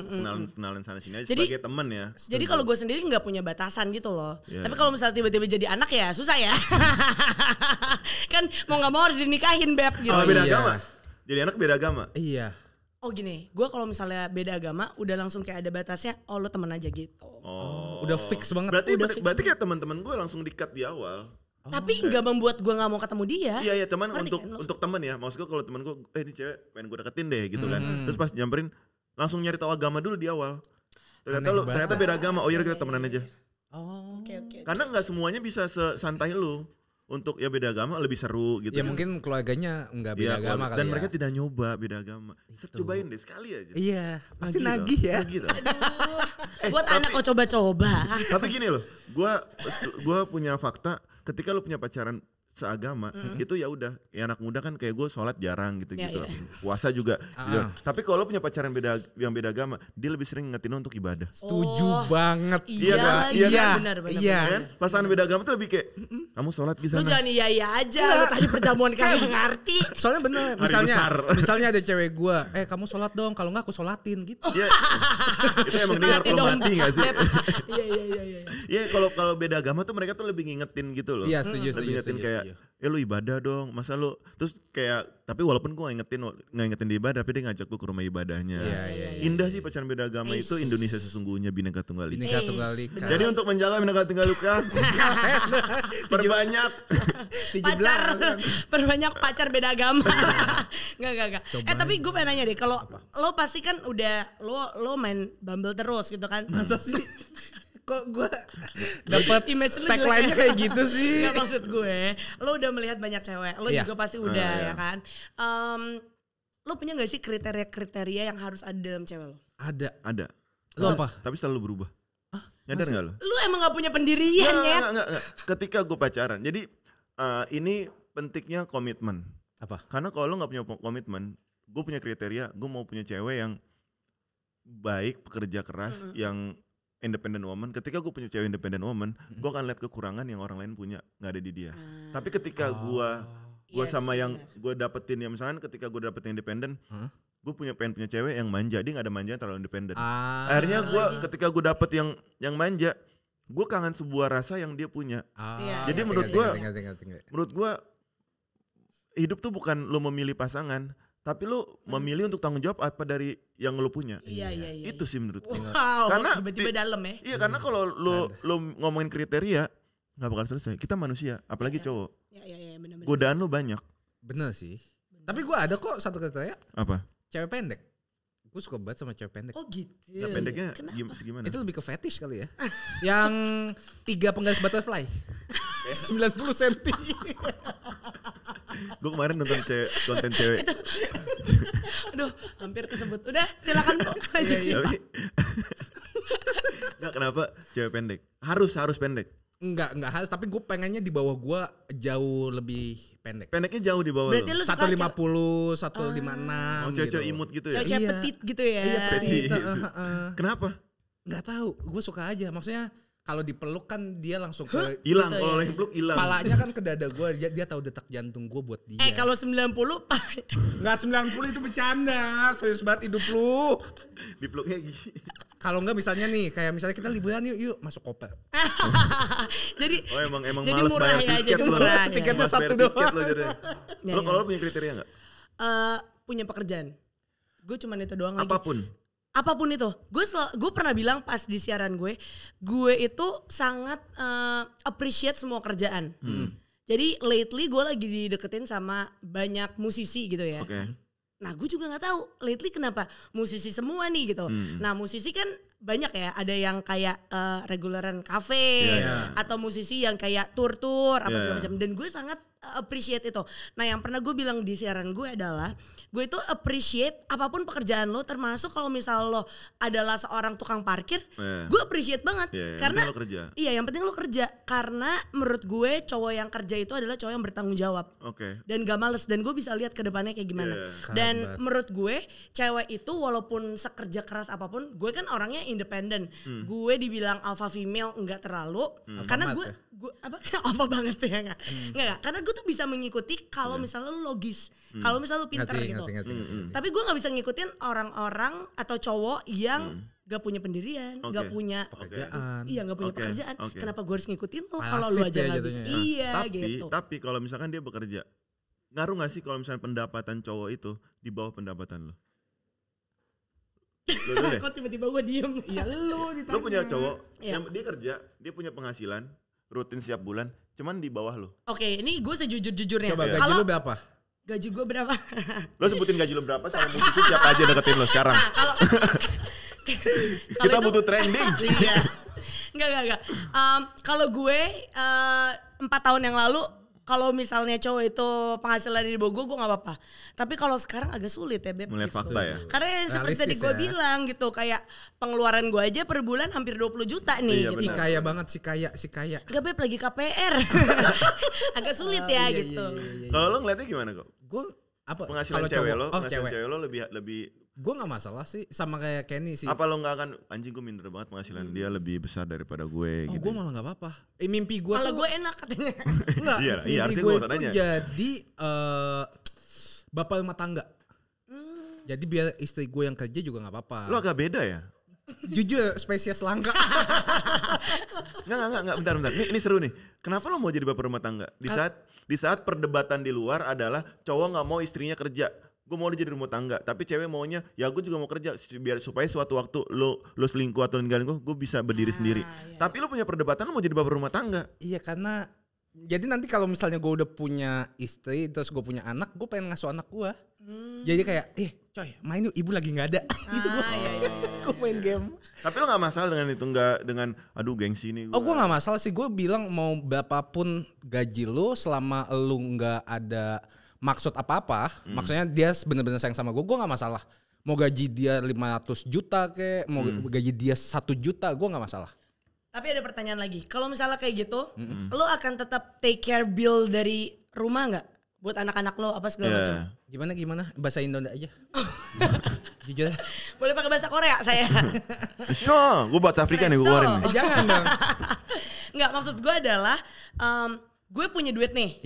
kenalan sana sini aja sebagai teman ya. Jadi kalau gue sendiri nggak punya batasan gitu loh. Tapi kalau misalnya tiba-tiba jadi anak ya susah ya. Kan mau nggak mau harus dinikahin beb gitu. Beda agama. Jadi anak beda agama. Iya. Oh gini, gue kalau misalnya beda agama udah langsung kayak ada batasnya. Oh lo temen aja gitu. Udah fix banget. Berarti kayak teman-teman gue langsung di-cut di awal. Tapi nggak membuat gue nggak mau ketemu dia. Iya teman untuk teman ya. Maksud gue kalau teman gue, ini cewek pengen gue deketin deh gitu kan. Terus pas nyamperin langsung nyari tahu agama dulu di awal. Ternyata beda agama. Oh iya kita temenan aja. Oke. Karena nggak semuanya bisa sesantai lu. Untuk ya beda agama lebih seru gitu. Ya mungkin keluarganya enggak beda agama kali dan ya. mereka tidak nyoba beda agama. Cobain deh sekali aja. Iya, pasti nagih ya. Gitu. Buat anak kok coba-coba. Tapi gini loh, gua punya fakta, ketika lu punya pacaran seagama, itu ya udah, ya anak muda kan kayak gue sholat jarang gitu-gitu. Puasa juga. Gitu. Tapi kalau punya pacaran yang beda agama, dia lebih sering ngingetin untuk ibadah. Setuju banget. Iya, benar. Kan? Pasangan beda agama tuh lebih kayak kamu sholat di sana. Lu jangan iya aja. Lu tadi perjamuan kagak ngerti. Soalnya bener, misalnya ada cewek gue, kamu sholat dong, kalau enggak aku sholatin gitu. Iya. Itu emang dengar kalau mati enggak sih? Iya. Iya, kalau beda agama tuh mereka tuh lebih ngingetin gitu loh. Iya, setuju. Kayak lu ibadah dong, masa lu terus kayak, tapi walaupun gue nggak ingetin di ibadah, tapi dia ngajak gue ke rumah ibadahnya. Indah sih pacaran beda agama itu. Indonesia sesungguhnya Bhinneka Tunggal Ika. Jadi untuk menjaga Bhinneka Tunggal Ika, perbanyak pacar beda agama. Enggak. Tapi gue pengen nanya deh, kalau lo pasti kan udah lo main Bumble terus gitu kan? Masa sih? Kok gue dapat tagline-nya kayak gitu sih? Nggak, maksud gue, lo udah melihat banyak cewek, lo juga pasti udah ya kan. Lo punya nggak sih kriteria yang harus ada dalam cewek lo? Ada. Lo apa? Tapi selalu berubah. Nyadar nggak lo? Lo emang nggak punya pendirian ya? Nggak. Ketika gue pacaran, jadi ini pentingnya komitmen. Apa? Karena kalau lo nggak punya komitmen, gue punya kriteria, gue mau punya cewek yang baik, pekerja keras, yang independent woman. Ketika gue punya cewek independent woman, gue akan lihat kekurangan yang orang lain punya, nggak ada di dia. Tapi ketika gue sama yang gue dapetin, ya misalnya ketika gue dapetin independent, gue pengen punya cewek yang manja, dia nggak ada manja terlalu independent. Akhirnya ketika gue dapet yang manja, gue kangen sebuah rasa yang dia punya. Jadi menurut gue hidup tuh bukan lo memilih pasangan, tapi lu memilih untuk tanggung jawab apa dari yang lu punya. Iya. Itu sih menurut gue. Wow, karena tiba-tiba dalam ya. Iya, karena kalau lu ngomongin kriteria nggak bakal selesai. Kita manusia, apalagi cowok. Iya, benar-benar. Godaan lu banyak. Bener sih. Tapi gue ada kok satu kriteria. Apa? Cewek pendek. Gue suka banget sama cewek pendek. Oh gitu. Nah, pendeknya gimana? Itu lebih ke fetish kali ya. Yang 3 penggaris butterfly. 90 cm. Gue kemarin nonton konten cewek. Aduh, hampir kesebut. Udah, silakan kok. Tapi nggak, kenapa cewek pendek? Harus pendek. Enggak harus, tapi gue pengennya di bawah gue jauh lebih pendek. Pendeknya jauh di bawah. Berarti lu 150, 156. Oh, cewek-cewek imut gitu ya? Cewek petit gitu ya? Iya, petit. Kenapa? Nggak tahu, gue suka aja. Maksudnya kalau dipeluk kan dia langsung ke hilang. Gitu Kalau ya? yang peluk hilang. palanya kan ke dada gue, dia tahu detak jantung gue buat dia. Kalau 90 Nggak 90 itu bercanda, serius banget hidup lu. Dipeluknya gini. Kalau enggak misalnya nih, kayak misalnya kita liburan yuk masuk koper. Jadi emang jadi males murah bayar ya, tiket jadi lo. murah ya. Tiketnya Males satu bayar doang. tiket lo jadi. Lo kalau punya kriteria nggak? Punya pekerjaan. Gue cuman itu doang lagi. Apapun itu. Gue pernah bilang pas di siaran gue itu sangat appreciate semua kerjaan. Jadi lately gue lagi dideketin sama banyak musisi gitu ya. Oke. Nah gue juga gak tahu lately kenapa musisi semua nih gitu. Nah musisi kan banyak ya, ada yang kayak reguleran kafe, atau musisi yang kayak tour apa segala macam. Dan gue sangat appreciate itu. Nah yang pernah gue bilang di siaran gue adalah gue itu appreciate apapun pekerjaan lo, termasuk kalau misal lo adalah seorang tukang parkir, gue appreciate banget karena yang penting lo kerja. Iya, yang penting lo kerja, karena menurut gue cowok yang kerja itu adalah cowok yang bertanggung jawab. Dan gak males, dan gue bisa lihat ke depannya kayak gimana. Dan menurut gue cewek itu walaupun sekerja keras apapun, gue kan orangnya independen. Gue dibilang alpha female enggak terlalu, karena gue apa alpha banget ya enggak. Karena gue tuh bisa mengikuti kalau misalnya lu logis, kalau misalnya lu pinter gitu. Tapi gue nggak bisa ngikutin orang-orang atau cowok yang gak punya pendirian, gak punya pekerjaan. Iya, gak punya pekerjaan. Kenapa gue harus ngikutin lo kalau lu aja nggak bisa? Iya, gitu. Tapi kalau misalkan dia bekerja, ngaruh nggak sih kalau misalnya pendapatan cowok itu di bawah pendapatan lo? Kok tiba-tiba gue diem? Iya, lu punya cowok yang dia kerja, dia punya penghasilan rutin setiap bulan, cuman di bawah lo. Oke, ini gue sejujur-jujurnya. Coba gaji lu berapa? Gaji gue berapa? Lo sebutin gaji lo berapa sama musisi siapa aja deketin lo sekarang. Nah, kalau kita butuh trending. Iya. Enggak. Kalau gue 4 tahun yang lalu, kalau misalnya cowok itu penghasilan di bawah gue gak apa-apa. Tapi kalau sekarang agak sulit ya Beb. Melihat gitu. fakta ya. Karena yang seperti tadi gue bilang gitu, kayak pengeluaran gue aja per bulan hampir 20 juta nih. Iya, gitu. Kaya banget si kaya. Gak Beb, lagi KPR. Agak sulit ya gitu. Kalau lo ngeliatnya gimana kok? Gue apa? Penghasilan cewek lo, cewek lo lebih. Gue gak masalah sih, sama kayak Kenny sih. Apa lo gak akan, anjing gue minder banget penghasilan dia lebih besar daripada gue gitu. Gue malah gak apa-apa. Mimpi gue malah gue enak katanya. Enggak, iya, mimpi gue itu jadi bapak rumah tangga. Jadi biar istri gue yang kerja juga gak apa-apa. Lo agak beda ya? Jujur spesies langka. Enggak, bentar. Ini seru nih. Kenapa lo mau jadi bapak rumah tangga? Di saat perdebatan di luar adalah cowok gak mau istrinya kerja. Gue mau dia jadi rumah tangga, tapi cewek maunya ya gue juga mau kerja biar supaya suatu waktu lo selingkuh atau ninggalin gue bisa berdiri sendiri. Iya. Tapi lo punya perdebatan lo mau jadi bapak rumah tangga. Iya, karena jadi nanti kalau misalnya gue udah punya istri terus gue punya anak, gue pengen ngasuh anak gue. Jadi kayak coy main yuk, ibu lagi nggak ada. Gitu gue. Gue main game. Tapi lo nggak masalah dengan itu, nggak dengan aduh gengsi nih. Gue nggak masalah sih, gue bilang mau berapapun gaji lo selama lo nggak ada maksud apa-apa, maksudnya dia benar-benar sayang sama gue gak masalah. Mau gaji dia 500 juta kek, mau gaji dia 1 juta, gue gak masalah. Tapi ada pertanyaan lagi, kalau misalnya kayak gitu, lo akan tetap take care bill dari rumah gak? Buat anak-anak lo apa segala macam? Gimana? Bahasa Indonesia aja. Jujur. Boleh pakai bahasa Korea saya? Sure, gue bahasa Afrika nih gue keluarin nih. Jangan dong. Enggak, maksud gue adalah gue punya duit nih,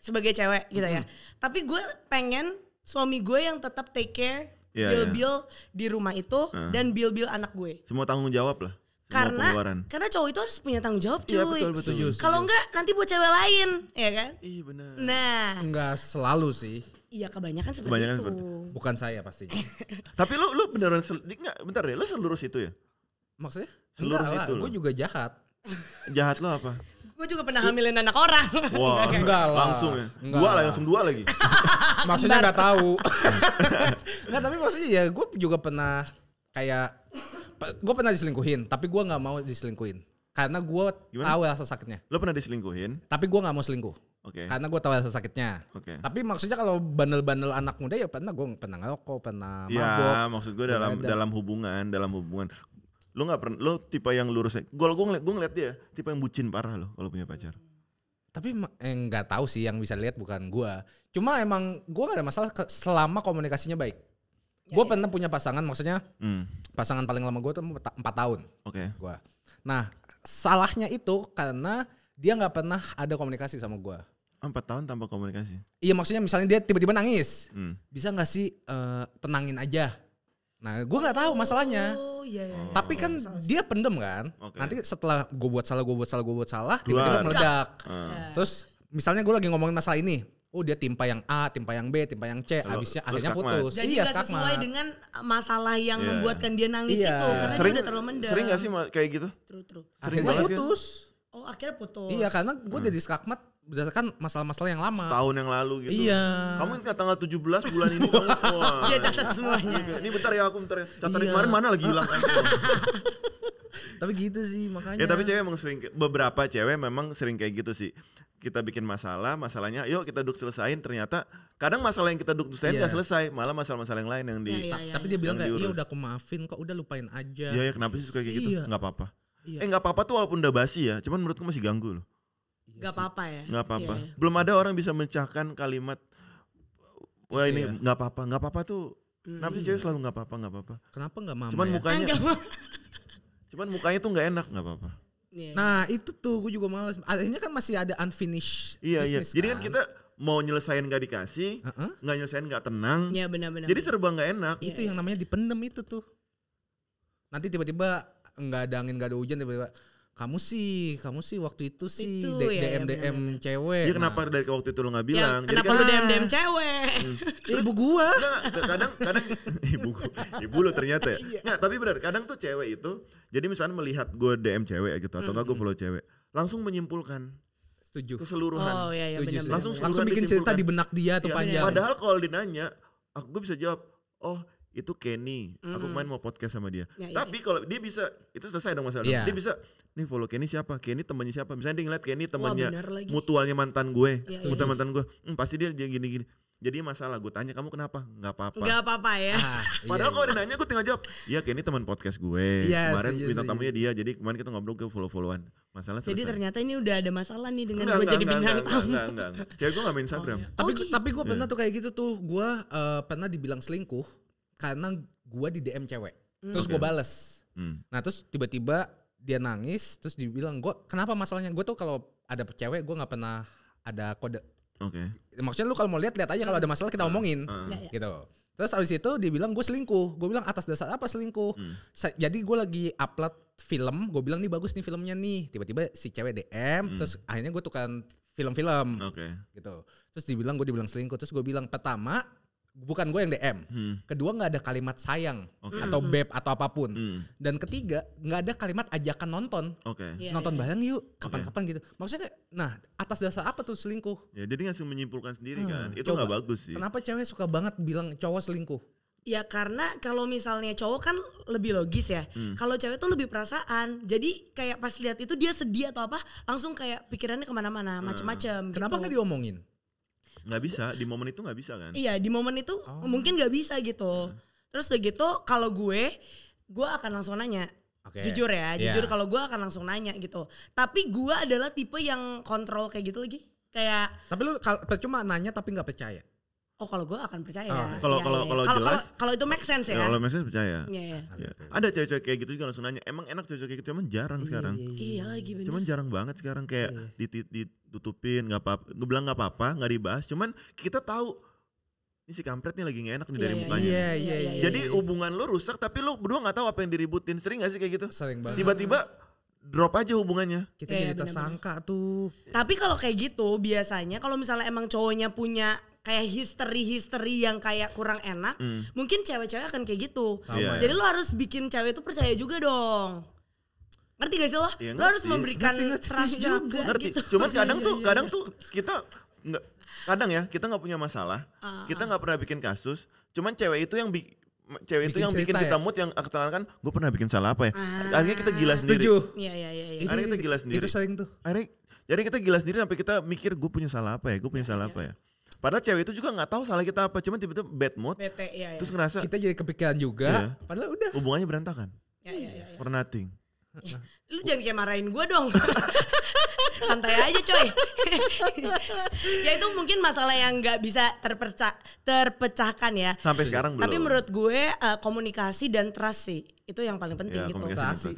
sebagai cewek gitu ya. Tapi gue pengen suami gue yang tetap take care bill-bill di rumah itu dan bill-bill anak gue. Semua tanggung jawab lah. Karena cowok itu harus punya tanggung jawab cuy. Iya betul. Kalau enggak nanti buat cewek lain, ya kan? Iya benar. Nah, enggak selalu sih. Iya kebanyakan seperti itu. Bukan saya pastinya. Tapi lu beneran bentar deh, lu selurus itu ya? Maksudnya? Selurus enggak itu lah, gue juga jahat. Jahat lo apa? Gue juga pernah hamilin anak orang. Wah, enggak lah. Langsung ya. Langsung dua lagi. Maksudnya nggak tahu. Nggak, tapi maksudnya ya gue juga pernah kayak gue pernah diselingkuhin, tapi gue nggak mau diselingkuhin karena gue tahu rasa sakitnya. Lo pernah diselingkuhin? Tapi gue nggak mau selingkuh. Oke. Karena gue tahu rasa sakitnya. Oke. Tapi maksudnya kalau bandel-bandel anak muda ya pernah, gue pernah ngerokok, pernah mabok. Ya, maksud gue dalam hubungan. Lo nggak pernah, lo tipe yang lurus. Gue ngeliat dia tipe yang bucin parah lo kalau punya pacar. Tapi nggak tahu sih, yang bisa lihat bukan gue. Cuma emang gue nggak ada masalah selama komunikasinya baik. Gue pernah punya pasangan, maksudnya pasangan paling lama gue tuh 4 tahun. Oke. Gua. Nah salahnya itu karena dia nggak pernah ada komunikasi sama gue. 4 tahun tanpa komunikasi. Iya, maksudnya misalnya dia tiba-tiba nangis, bisa nggak sih tenangin aja. Nah gue nggak tahu masalahnya. Iya. Tapi kan dia pendem kan. Okay. Nanti setelah gue buat salah, tiba-tiba meledak. Terus misalnya gue lagi ngomongin masalah ini, dia timpa yang A, timpa yang B, timpa yang C, akhirnya putus. Jadi gak sesuai dengan masalah yang membuatkan dia nangis itu, karena dia udah terlalu mendem. Sering gak sih kayak gitu? True. Akhirnya putus. Oh akhirnya putus. Iya, karena gue jadi skakmat berdasarkan masalah-masalah yang lama. Tahun yang lalu gitu. Iya. Kamu ingat tanggal 17 bulan ini kamu semua. Dia catat semuanya. Ini bentar ya. Catat kemarin mana lagi hilang kan. Tapi gitu sih makanya. Ya tapi cewek emang beberapa cewek memang sering kayak gitu sih. Kita bikin masalahnya yuk kita duduk selesain, ternyata kadang masalah yang kita duduk selesain gak selesai, malah masalah-masalah yang lain yang tapi dia bilang kayak iya udah aku maafin kok, udah lupain aja. Iya, kenapa sih suka kayak gitu? Gak apa-apa. Gak apa-apa tuh walaupun udah basi ya, cuman menurutku masih ganggu loh. Gak apa-apa ya. Gak apa-apa. Belum ada orang bisa mencahkan kalimat wah ini gak apa-apa tuh. Kenapa sih cewek selalu gak apa-apa? Kenapa gak mama? Cuman mukanya tuh gak enak, gak apa-apa. Nah itu tuh gue juga males. Akhirnya kan masih ada unfinished business. Jadi kan kita mau nyelesain gak dikasih, gak nyelesain gak tenang. Iya benar-benar. Jadi serba gak enak. Itu yang namanya dipendem itu tuh. Nanti tiba-tiba gak ada angin gak ada hujan, tiba-tiba kamu sih waktu itu sih DM cewek. Iya kenapa dari waktu itu lo gak bilang? Ya, kenapa lo DM cewek? Ibu gua. Kadang ibu lo ternyata ya. Nggak, tapi benar kadang tuh cewek itu, jadi misalnya melihat gue DM cewek gitu atau nggak gue follow cewek, langsung menyimpulkan. Setuju. Keseluruhan. Oh iya benar. Langsung bikin cerita di benak dia tuh panjang. Padahal kalau dinanya, gue bisa jawab, oh itu Kenny, aku main mau podcast sama dia. Tapi kalau dia bisa, itu selesai dong masalah. Dia bisa, nih follow Kenny siapa? Kenny temannya siapa? Misalnya dia ngeliat Kenny temannya mutualnya mantan gue, mantan gue, pasti dia gini-gini. Jadi masalah, gue tanya kamu kenapa? Gak apa-apa ya. Padahal kalau dia nanya gue tinggal jawab, ya Kenny teman podcast gue. Kemarin bintang tamunya dia, jadi kemarin kita ngobrol ke follow-followan. Masalah selesai. Jadi ternyata ini udah ada masalah nih dengan gue jadi bintang tamu. Enggak. Cewek gue gak main Instagram. Tapi gue pernah tuh kayak gitu tuh. Gue pernah dibilang selingkuh karena gue di DM cewek. Terus gue bales. Nah terus tiba-tiba dia nangis, terus dibilang gue kenapa masalahnya? Gue tuh kalau ada cewek gue nggak pernah ada kode. Maksudnya lu kalau mau lihat aja, kalau ada masalah kita omongin, gitu. Terus abis itu dia bilang gue selingkuh. Gue bilang atas dasar apa selingkuh? Jadi gue lagi upload film, gue bilang nih bagus nih filmnya nih. Tiba-tiba si cewek DM, terus akhirnya gue tukeran film-film, gitu. Terus gue dibilang selingkuh. Terus gue bilang pertama bukan gue yang DM, kedua nggak ada kalimat sayang atau beb atau apapun, dan ketiga nggak ada kalimat ajakan nonton, nonton bareng yuk kapan-kapan gitu. Maksudnya, nah atas dasar apa tuh selingkuh? Ya jadi ngasih menyimpulkan sendiri kan, itu nggak bagus sih. Kenapa cewek suka banget bilang cowok selingkuh? Ya karena kalau misalnya cowok kan lebih logis ya, kalau cewek tuh lebih perasaan. Jadi kayak pas lihat itu dia sedih atau apa, langsung kayak pikirannya kemana-mana, macem-macem. Kenapa nggak diomongin? Nggak bisa, di momen itu nggak bisa kan? Iya, di momen itu mungkin nggak bisa gitu. Terus udah gitu kalau gue akan langsung nanya. Jujur ya, jujur kalau gue akan langsung nanya gitu. Tapi gue adalah tipe yang kontrol kayak gitu lagi. Kayak. Tapi lu cuma nanya tapi nggak percaya. Oh kalau gue akan percaya. Kalau jelas. Kalau itu make sense ya. Kalau make sense percaya. Ada cewek-cewek kayak gitu juga langsung nanya. Emang enak cewek-cewek kayak gitu, cuman jarang sekarang. Iya lagi bener. Cuman jarang banget sekarang kayak ditutupin, nggak apa-apa. Gue bilang nggak apa-apa, nggak dibahas. Cuman kita tahu ini si kampret nih lagi nggak enak nih dari mukanya. Jadi hubungan lo rusak, tapi lo berdua nggak tahu apa yang diributin. Sering nggak sih kayak gitu? Sering banget. Tiba-tiba drop aja hubungannya. Kita jadi tersangka tuh. Tapi kalau kayak gitu biasanya kalau misalnya emang cowoknya punya kayak history yang kayak kurang enak, mungkin cewek-cewek akan kayak gitu. Iya. Jadi lo harus bikin cewek itu percaya juga dong. Ngerti gak sih lo? Iya, Lo harus memberikan trust juga. Ngerti. Gitu. Cuman kadang tuh kita nggak, kadang ya kita nggak punya masalah, kita nggak pernah bikin kasus. Cuman cewek itu yang bikin kita mood yang akan gue pernah bikin salah apa ya. Akhirnya kita gila sendiri. Iya. Akhirnya kita gila sendiri. Itu sering tuh. Jadi kita gila sendiri sampai kita mikir gue punya salah apa ya, Padahal cewek itu juga nggak tahu salah kita apa, cuman tiba-tiba bad mood. Terus ngerasa kita jadi kepikiran juga. Padahal udah. Hubungannya berantakan. For nothing. Lu jangan kayak marahin gue dong. Santai aja coy. Ya itu mungkin masalah yang gak bisa terpecahkan ya. Sampai sekarang belum. Tapi menurut gue komunikasi dan trust sih. Itu yang paling penting gitu. Trust.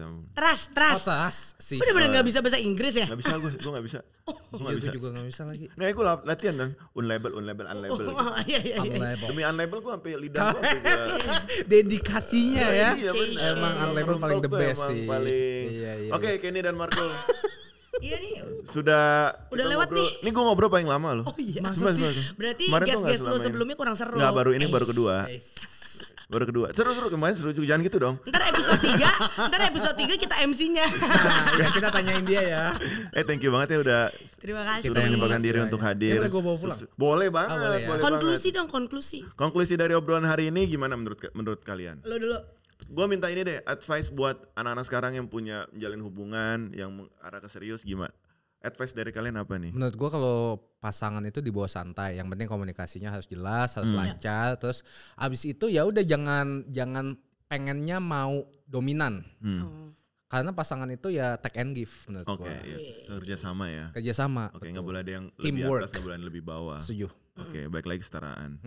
Sih. Bener-bener gak bisa bahasa Inggris ya? Gak bisa gue gak bisa. Gue juga gak bisa lagi. Nah gue latihan dong. Unlabel. Iya. Demi unlabel gue sampai lidah gue sampai dedikasinya ya. Iya bener. Emang unlabel paling the best sih. Iya. Oke, Kenny dan Marco. Iya nih. Udah lewat ngobrol, nih gue ngobrol paling lama loh. Oh iya. Masa sih? Berarti guest lo sebelumnya kurang seru. Enggak, baru kedua. Baru kedua. Seru kemarin seru juga, jangan gitu dong. Ntar episode 3 kita MC-nya. Ya kita tanyain dia ya. Thank you banget ya udah. Terima kasih. Sudah menyempatkan diri untuk hadir. Boleh gue bawa pulang? Boleh banget. Boleh ya. Konklusi banget. dong, konklusi. Konklusi dari obrolan hari ini gimana menurut kalian? Lo dulu. Gue minta ini deh, advice buat anak-anak sekarang yang punya menjalin hubungan yang arah ke serius gimana? Advice dari kalian apa nih? Menurut gue kalau pasangan itu dibawa santai, yang penting komunikasinya harus jelas, harus lancar. Terus abis itu ya udah jangan pengennya mau dominan. Karena pasangan itu ya take and give menurut gue. Oke, ya. Kerjasama ya. Kerjasama. Oke, nggak boleh ada yang Teamwork. lebih atas, nggak boleh yang lebih bawah. Setuju. Oke, baik lagi kesetaraan.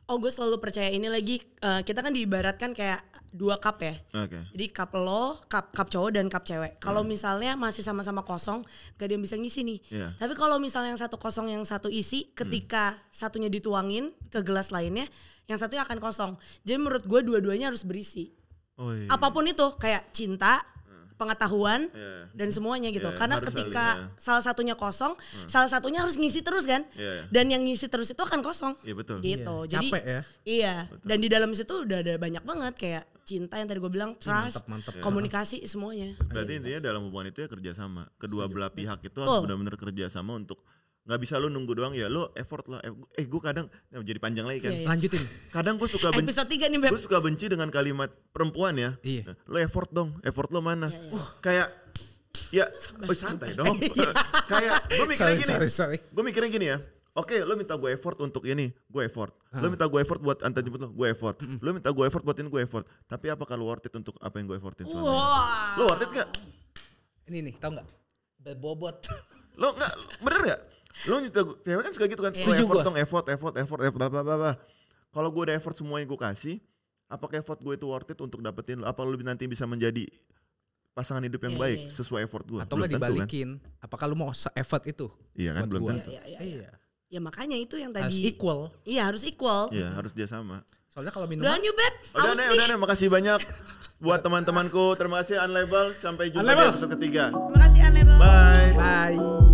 Oh gue selalu percaya ini lagi, kita kan diibaratkan kayak 2 cup ya. Oke. Jadi cup lo, cup cowok dan cup cewek. Kalau misalnya masih sama-sama kosong, gak ada yang bisa ngisi nih. Yeah. Tapi kalau misalnya yang satu kosong, yang satu isi, ketika satunya dituangin ke gelas lainnya, yang satunya akan kosong. Jadi menurut gue dua-duanya harus berisi. Oh, iya. Apapun itu, kayak cinta, pengetahuan, dan semuanya gitu. Karena ketika salah satunya kosong, salah satunya harus ngisi terus kan. Dan yang ngisi terus itu akan kosong. Iya betul. Gitu. Jadi capek ya. Iya. Betul. Dan di dalam situ udah ada banyak banget kayak cinta yang tadi gue bilang, trust, mantap. komunikasi semuanya. Berarti intinya dalam hubungan itu ya kerjasama. Kedua belah pihak itu harus benar-benar kerjasama untuk nggak bisa lu nunggu doang ya, lu effort lah. Gue kadang jadi panjang lagi kan. Lanjutin. Kadang gue suka benci. Episode 3 nih Beb. Gue suka benci dengan kalimat perempuan ya. Iya. Nah, lu effort dong, effort lu mana? Kayak ya, santai dong. Kayak gue mikirnya gini. Sorry. Gue mikirnya gini ya. Oke, lo minta gue effort untuk ini, gue effort. Lo minta gue effort buat antar jemput lo, gue effort. Lo minta gue effort buatin, gue effort. Tapi apakah lo worth it untuk apa yang gue effortin selama ini? Lo worth it gak? Ini nih, tau gak? Bobot. Lo gak, bener gak? Lo minta gue, cewek kan suka gitu kan. Lo effort dong, effort. Kalau gue udah effort semua yang gue kasih, apakah effort gue itu worth it untuk dapetin lo? Apa lo nanti bisa menjadi pasangan hidup yang baik sesuai effort gue? Atau gak dibalikin, kan? Apakah lo mau effort itu? Iya kan, belum tentu. Iya. Ya makanya itu yang tadi. Harus equal. Iya harus equal. Iya harus dia sama. Soalnya kalau minuman. Udah new Beb. Udah nih, makasih banyak buat teman-temanku. Terima kasih Unlabel. Sampai jumpa di episode ketiga. Terima kasih Unlabel. Bye. Bye.